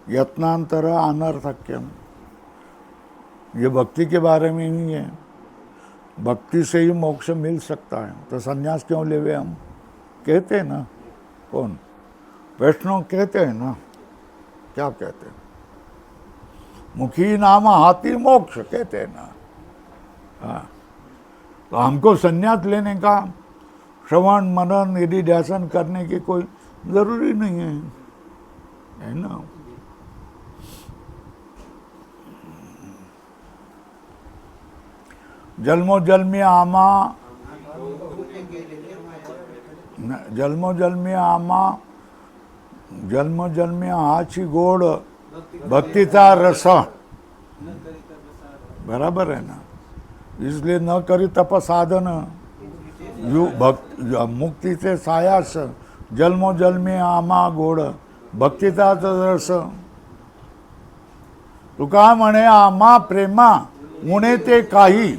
यत्नांतर अनर्थक्यम, ये भक्ति के बारे में नहीं है. भक्ति से ही मोक्ष मिल सकता है, तो संन्यास क्यों लेवे हम? कहते हैं ना, कौन? वैष्णव कहते हैं ना, क्या कहते हैं? मुखी नाम हाथी मोक्ष कहते हैं ना. हाँ, तो हमको संन्यास लेने का श्रवण मनन यदि ध्यान करने की कोई जरूरी नहीं है ना. जन्मो जन्मी आमा, जन्मो जन्मी आमा जन्म जन्मी हाची गोड भक्तीचा रस, बराबर है ना. इसलिए न करी तप साधन मुक्तीचे सायास, जन्मोजन्मी आमा गोड भक्तीचा रस. तुका म्हणे आम्हा प्रेमा उणे ते काही,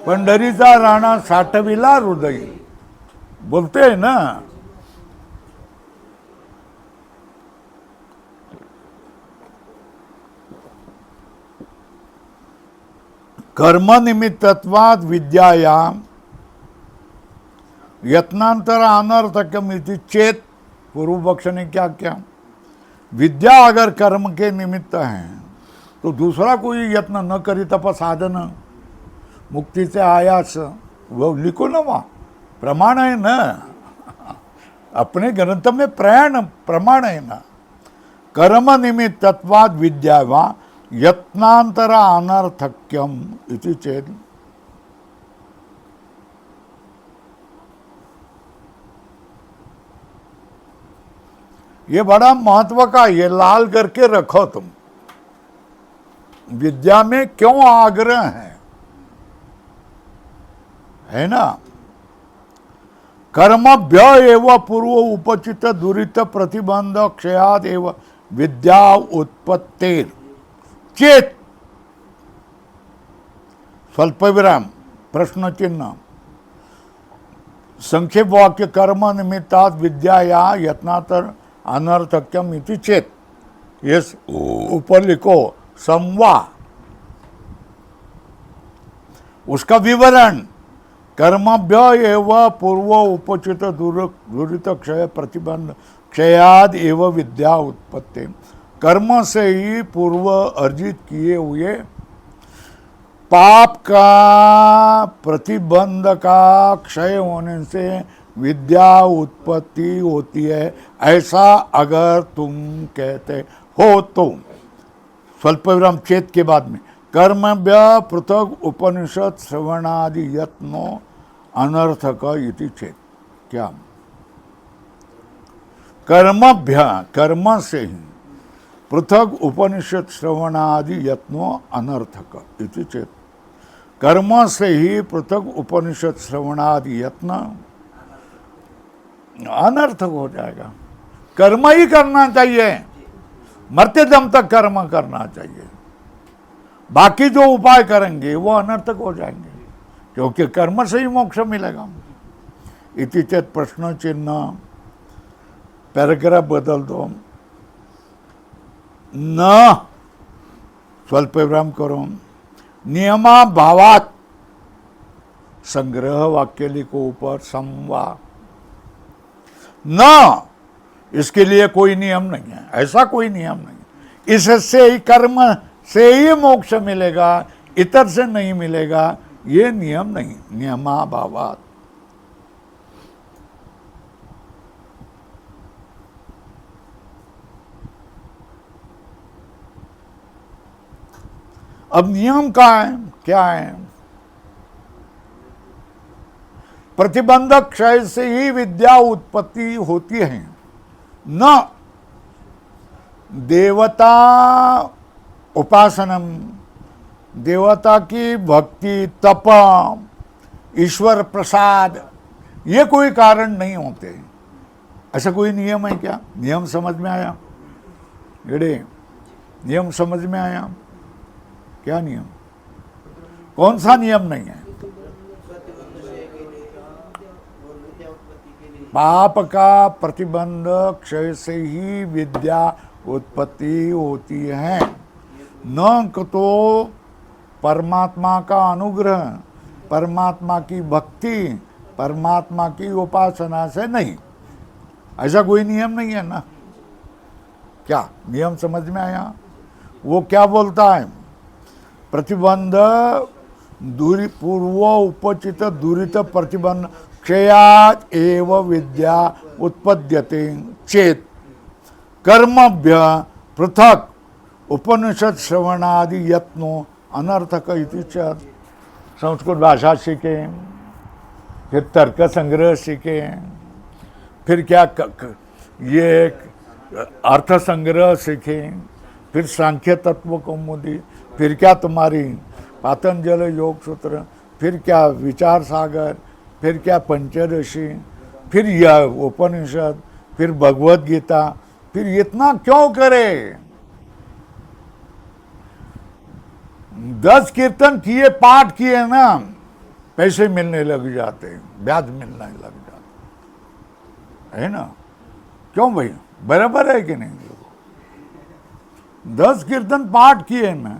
पंढरीचा राणा साठविला हृदय. बोलते ना. कर्मनिमित्तत्वाद विद्यायाम यत्नांतर अनर्थकम इति चेत. पूर्व पक्ष ने क्या क्या, विद्या अगर कर्म के निमित्त है तो दूसरा कोई यत्न न करी तप साधन मुक्ति से आयास, वो लिखो ना, वहाँ प्रमाण है ना, अपने ग्रंथ में प्रमाण है ना. कर्म निमित्तत्वाद विद्या वा यत्नांतर अनर्थक्यम इति चेत. ये बड़ा महत्व का, ये लाल करके रखो तुम. विद्या में क्यों आग्रह है ना. कर्मभ्य एव पूर्व उपचित दुरित प्रतिबंध क्षयाद एव विद्या उत्पत्तिर चेत. स्वल्पविराम प्रश्न चिन्ह. संक्षेप वाक्य कर्म निमित्तात् विद्या या यत्नातर अनर्थक्यम इति चेत. ये ऊपर लिखो संवा, उसका विवरण. कर्मभ्य एव पूर्व उपचित दुरित क्षय प्रतिबंध क्षयाद एव विद्या उत्पत्ति. कर्म से ही पूर्व अर्जित किए हुए पाप का प्रतिबंध का क्षय होने से विद्या उत्पत्ति होती है, ऐसा अगर तुम कहते हो तो. स्वल्पविराम चेत के बाद में कर्मभ्य पृथक उपनिषद श्रवणादि यत्नो अनर्थक इति चेत. क्या कर्मभ्य, कर्म से ही पृथक उपनिषद श्रवणादि यत्नो अनर्थक इति चेत. कर्म से ही पृथक उपनिषद श्रवणादि यत्न अनर्थक हो जाएगा. कर्म ही करना चाहिए, मरते दम तक कर्म करना चाहिए. बाकी जो उपाय करेंगे वो अनर्थक हो जाएंगे, क्योंकि कर्म से ही मोक्ष मिलेगा. इति चेत प्रश्न चिन्ह. पैराग्राफ बदल दो. न स्वल्पविराम करो. नियमा भावात संग्रह वाक्य लिखो ऊपर. संवा न, इसके लिए कोई नियम नहीं है, ऐसा कोई नियम नहीं. इससे ही कर्म से ही मोक्ष मिलेगा, इतर से नहीं मिलेगा, ये नियम नहीं. नियमाभावात. अब नियम का है, क्या है. प्रतिबंधक क्षय से ही विद्या उत्पत्ति होती है. न देवता उपासनम, देवता की भक्ति, तप, ईश्वर प्रसाद, ये कोई कारण नहीं होते. ऐसा कोई नियम है क्या. नियम समझ में आया गेड़े. नियम समझ में आया. क्या नियम, कौन सा नियम नहीं है. पाप का प्रतिबंध क्षय से ही विद्या उत्पत्ति होती है. न तो परमात्मा का अनुग्रह, परमात्मा की भक्ति, परमात्मा की उपासना से नहीं. ऐसा कोई नियम नहीं है ना. क्या नियम समझ में आया. वो क्या बोलता है. प्रतिबंध दूरी पूर्व उपचित दुरित प्रतिबंध क्षयात एव विद्या उत्पद्यते चेत. कर्मभ्य पृथक उपनिषद श्रवणादि यत्नो अनर्थक इति चेत. संस्कृत भाषा सीखे, फिर तर्क संग्रह सीखे, फिर क्या ये अर्थ संग्रह सीखें, फिर सांख्य तत्व कौमुदी, फिर क्या तुम्हारी पातंजल योग सूत्र, फिर क्या विचार सागर, फिर क्या पंचदशी, फिर यह उपनिषद, फिर भगवत गीता, फिर इतना क्यों करे? 10 कीर्तन किए, पाठ किए ना, पैसे मिलने लग जाते, ब्याज मिलने लग जाते, है ना? क्यों भाई, बराबर है कि नहीं? 10 कीर्तन पाठ किए ना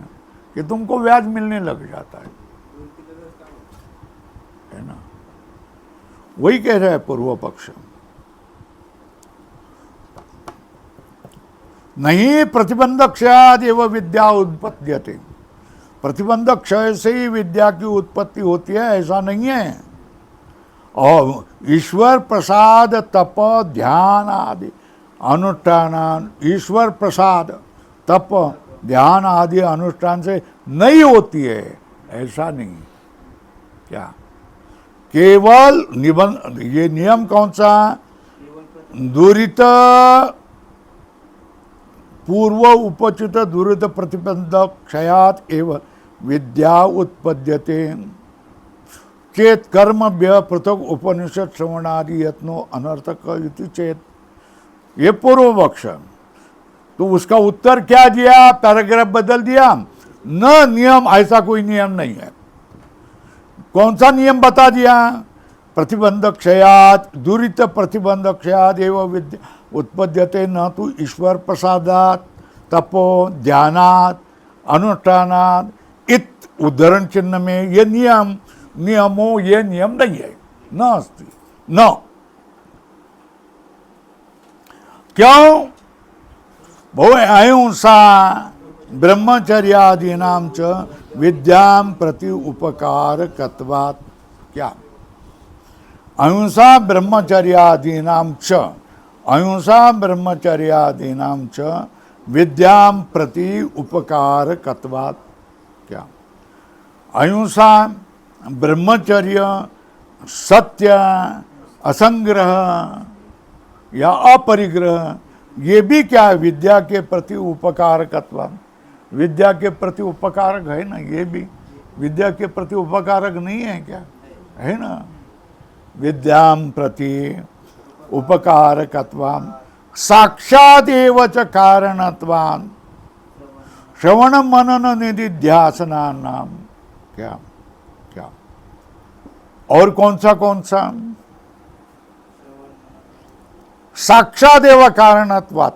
कि तुमको ब्याज मिलने लग जाता है ना? वही कह रहा है पूर्व पक्ष। नहीं प्रतिबंधक क्षयाद एवं विद्या उत्पद्यते, प्रतिबंधक क्षय से ही विद्या की उत्पत्ति होती है, ऐसा नहीं है। और ईश्वर प्रसाद तप ध्यान आदि अनुष्ठान, ईश्वर प्रसाद तप ध्यान आदि अनुष्ठान से नहीं होती है, ऐसा नहीं। क्या केवल निबंध, ये नियम कौन सा? दुरित पूर्व उपचित दुरित प्रतिबंधक क्षयात एवं विद्या उत्पद्यते चेत कर्मभ्य पृथक उपनिषद श्रवणादि यत्नो अनर्थक इति चेत। ये पूर्व पक्ष। तो उसका उत्तर क्या दिया? पैराग्राफ बदल दिया। न नियम, ऐसा कोई नियम नहीं है। कौन सा नियम बता दिया? प्रतिबंधक क्षयात, दुरित प्रतिबंधक क्षयात एवं विद्या उत्पद्यते न तो ईश्वर प्रसादात तपो ध्यानात अनुष्ठानात इत उद्धरण चिन्ह में ये नियमों ये नियम नहीं है, न अस्ति न। क्यों? भो अहिंसा ब्रह्मचर्यादीनां च विद्यां प्रति उपकारकत्वात्। क्या? अहिंसा ब्रह्मचर्यादीनां च, अहिंसा ब्रह्मचर्यादीनां च विद्यां प्रति उपकारकत्वात्। क्या? अहिंसा ब्रह्मचर्य सत्य असंग्रह या अपरिग्रह, ये भी क्या है? विद्या के प्रति उपकारकत्व। विद्या के प्रति उपकारक है ना, ये भी विद्या के प्रति उपकारक नहीं है क्या? है ना? विद्यां प्रति उपकारकत्वान् साक्षादेव च कारणत्वान् श्रवण मनन निधिध्यासनानां। क्या क्या और कौन सा? साक्षादेव कारणत्वात्,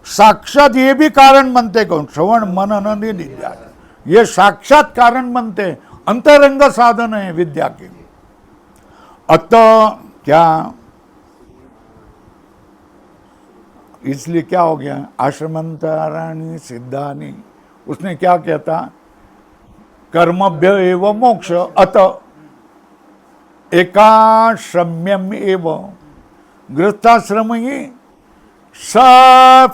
साक्षात ये भी कारण बनते कौन? श्रवण मनन निधिध्यासन, ये साक्षात कारण बनते, अंतरंग साधन है विद्या के। अतः क्या? इसलिए क्या हो गया? आश्रमंतराणि सिद्धानि, उसने क्या कहता? कर्मभ्य एवं मोक्ष, अतः एकाश्रम्यम एवं गृहस्थाश्रम ही सब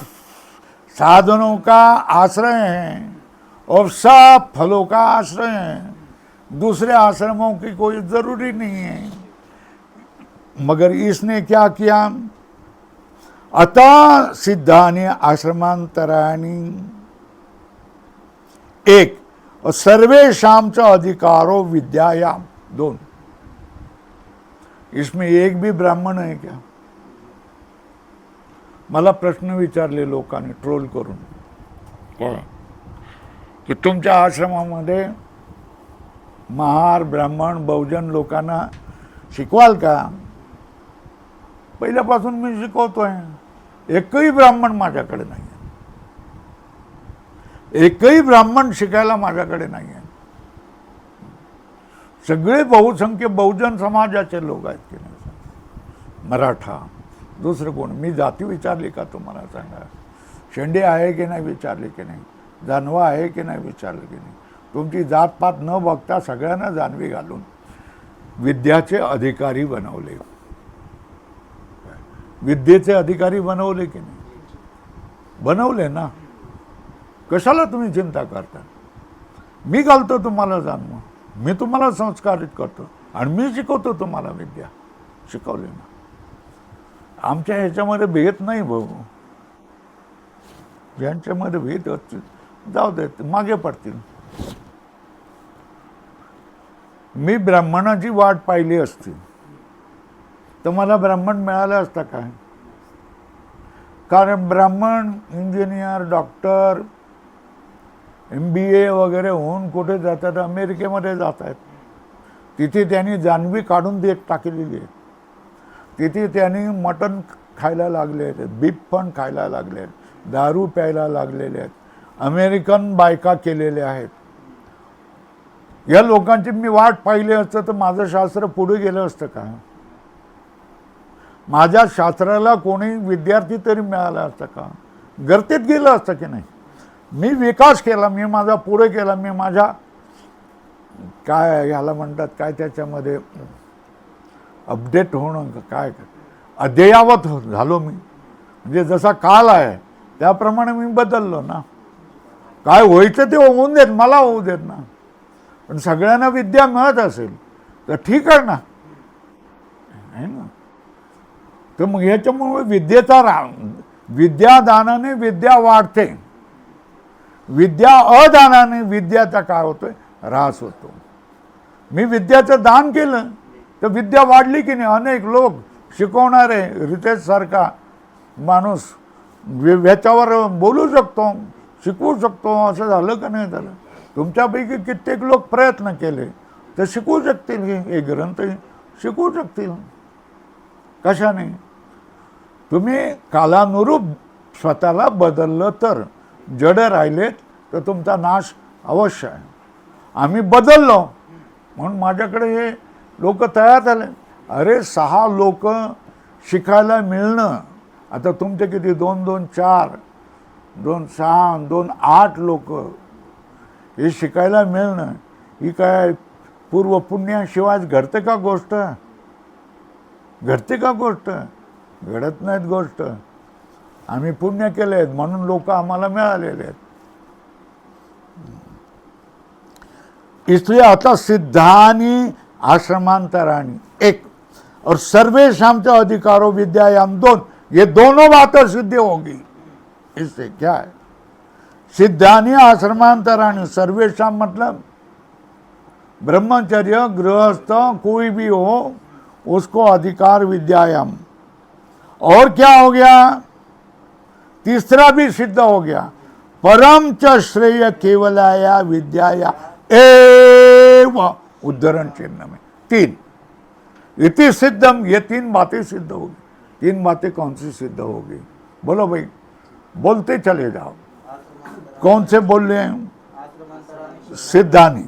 साधनों का आश्रय है और सब फलों का आश्रय है। दूसरे आश्रमों की कोई जरूरी नहीं है। मगर इसने क्या किया? अतः सिद्धानि आश्रमांतराणि एक और सर्वेषां च अधिकारो विद्यायाम दोन। इसमें एक भी ब्राह्मण है क्या? मला प्रश्न विचारले लोकांनी ट्रोल करून की तुमच्या आश्रमामध्ये महार ब्राह्मण बहुजन लोकांना शिकवाल का? पहिल्यापासून मी शिकवतोय, एकही ब्राह्मण माझ्याकडे नाही आहे, एकही ब्राह्मण शिकायला माझ्याकडे नाही आहे। सगळे बहुसंख्य बहुजन समाजाचे लोक आहेत की नाही, मराठा, दुसरं कोण? मी जाती विचारली का तुम्हाला? सांगा। शेंडे आहे की नाही विचारले की नाही, जानवा आहे की नाही विचारले की नाही? तुमची जातपात न बघता सगळ्यांना जानवी घालून विद्याचे अधिकारी बनवले, विद्येचे अधिकारी बनवले की नाही? बनवले ना। कशाला तुम्ही चिंता करता? मी घालतो तुम्हाला जाणवं, मी तुम्हाला संस्कारित करतो आणि मी शिकवतो तुम्हाला विद्या, शिकवले ना। आमच्या ह्याच्यामध्ये भेद नाही भाऊ, ज्यांच्यामध्ये भेद असतील जाऊ देत, मागे पडतील. मी ब्राह्मणाची वाट पाहिली असती तर मला ब्राह्मण मिळालं असतं काय? कारण ब्राह्मण इंजिनियर, डॉक्टर, MBA वगैरे होऊन कुठे जातात? अमेरिकेमध्ये जात आहेत. तिथे त्यांनी जानवी काढून देत टाकलेली आहे. तिथे त्यांनी मटण खायला लागले आहेत, बीफ पण खायला लागले आहेत, दारू प्यायला लागलेले आहेत, अमेरिकन बायका केलेल्या आहेत. या लोकांची मी वाट पाहिली असतं तर माझं शास्त्र पुढे गेलं असतं का? माझ्या शास्त्राला कोणी विद्यार्थी तरी मिळाला असता का? गर्तेत गेलं असतं की नाही? मी विकास केला, मी माझा पुढे केला, मी माझ्या काय ह्याला म्हणतात, काय त्याच्यामध्ये अपडेट होणं, काय अद्ययावत झालो मी. म्हणजे जसा काल आहे त्याप्रमाणे मी बदललो ना. काय व्हायचं ते होऊन देत, मला होऊ देत ना. पण सगळ्यांना विद्या मिळत असेल तर ठीक आहे ना, आहे ना. तर मग ह्याच्यामुळे विद्यादानाने विद्या वाढते, विद्या अदानाने विद्याचा काय होतोय? ऱ्हास होतो. मी विद्याचं दान केलं तर विद्या वाढली की नाही? अनेक लोक शिकवणारे, रितेश सारखा माणूस ह्याच्यावर बोलू शकतो, शिकवू शकतो, असं झालं का नाही झालं? तुमच्यापैकी कित्येक लोक प्रयत्न केले तर शिकवू शकतील, हे ग्रंथ शिकवू शकतील. कशाने? तुम्ही कालानुरूप स्वतःला बदललं तर. जड राहिलेत तर तुमचा नाश अवश्य आहे. आम्ही बदललो म्हणून माझ्याकडे हे लोक तयार झाले. अरे 6 लोक शिकायला मिळणं, आता तुमचे किती? 2, 2, 4, 2, 6, 2, 8 लोक हे शिकायला मिळणं, ही काय पूर्व पुण्याशिवाय घडते का गोष्ट? घडते का गोष्ट? घडत नाहीत गोष्ट. आम्ही पुण्य केले आहेत म्हणून लोक आम्हाला मिळालेले आहेत. इसलिए अतः सिद्धानी आश्रमांतराणी एक और सर्वेशाम च अधिकारो विद्यायाम 2, ये दोनों बातें सिद्ध होगी. इससे क्या है? सिद्धानी आश्रमांतराणी, सर्वेशाम मतलब ब्रह्मचर्य, गृहस्थ कोई भी हो उसको अधिकार विद्यायाम. और क्या हो गया? तीसरा भी सिद्ध हो गया, परम च श्रेय केवलाया विद्याया एव, उद्धरण चिन्ह में 3 इति सिद्धम. ये 3 बातें सिद्ध होगी. 3 बातें कौन सी सिद्ध होगी? बोलो भाई, बोलते चले जाओ. कौन से बोल रहे हैं? सिद्धानी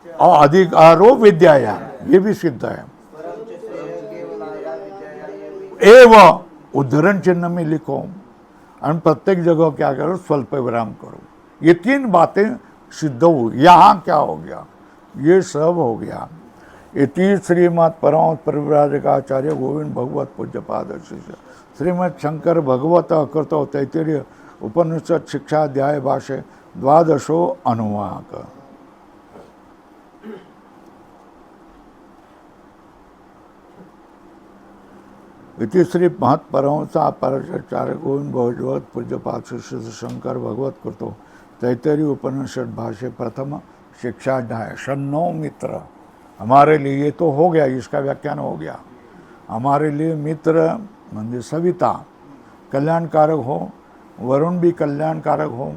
और अधिकारो विद्याया, ये भी सिद्ध है. एव उद्धरण चिन्ह में लिखो और प्रत्येक जगह क्या करो? स्वल्प विराम करो. ये 3 बातें सिद्ध हो. यहाँ क्या हो गया? ये सब हो गया. इति श्रीमद परम परिव्राजकाचार्य गोविंद भगवत पूज्यपाद शिष्य श्रीमद शंकर भगवत कृतो तैत्तिरीय उपनिषद शिक्षाध्याय भाष्य 12 अनुवाक. इति श्री महत् परमहंसा परमाचार्य गोविंद भगवत पूज्यपाद शिष्य शंकर भगवत कृतो तैत्तिरीय उपनिषद भाष्य प्रथम शिक्षाध्याय. शन्नो मित्र, हमारे लिए तो हो गया, इसका व्याख्यान हो गया. हमारे लिए मित्र म्हणजे सविता कल्याणकारक हो, वरुण भी कल्याणकारक हो,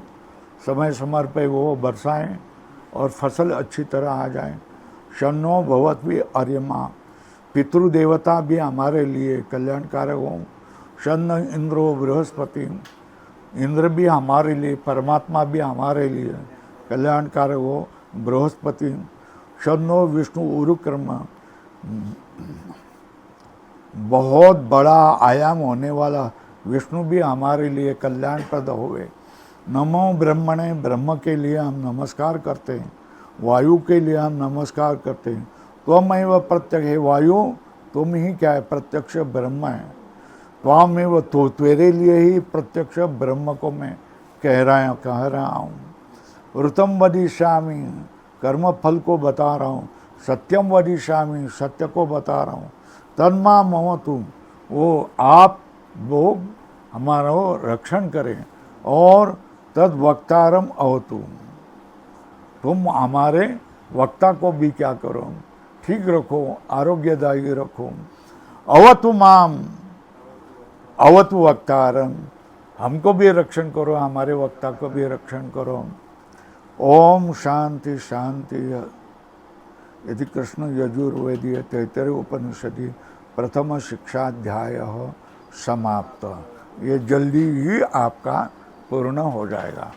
समय समय पे वो बरसाएं और फसल अच्छी तरह आ जाए. शन्नो भवत भी अर्यमा, पितृदेवता भी हमारे लिए कल्याणकारक हो. शन्न इंद्रो बृहस्पति, इंद्र भी हमारे लिए, परमात्मा भी हमारे लिए कल्याणकारक हो. बृहस्पति. शन्नो विष्णु उरुक्रम, बहुत बड़ा आयाम होने वाला विष्णु भी हमारे लिए कल्याणप्रद होवे. नमो ब्रह्मणे, ब्रह्म के लिए हम नमस्कार करते हैं. वायु के लिए हम नमस्कार करते हैं. त्वमेव प्रत्यक्ष है वायु, तुम ही क्या है? प्रत्यक्ष ब्रह्म है. त्वमेव, तो तेरे लिए ही प्रत्यक्ष ब्रह्म को मैं कह रहा हूँ. ऋतम वदिष्यामि, कर्म फल को बता रहा हूँ. सत्यम वदिष्यामि, सत्य को बता रहा हूँ. तन्मा ममतु, वो आप लोग हमारा रक्षण करें। और तद वक्तारम अवतु, तुम हमारे वक्ता को भी क्या करो, ठीक रखो, आरोग्यदायी रखो। अवतु माम, अवतु वक्तारम, हमको भी रक्षण करो, हमारे वक्ता को भी रक्षण करो। ओम शांति शांति। यदि कृष्ण यजुर्वेदीय तैतरीय उपनिषदि प्रथम शिक्षाध्याय समाप्त। ये जल्दी ही आपका पूर्ण हो जाएगा।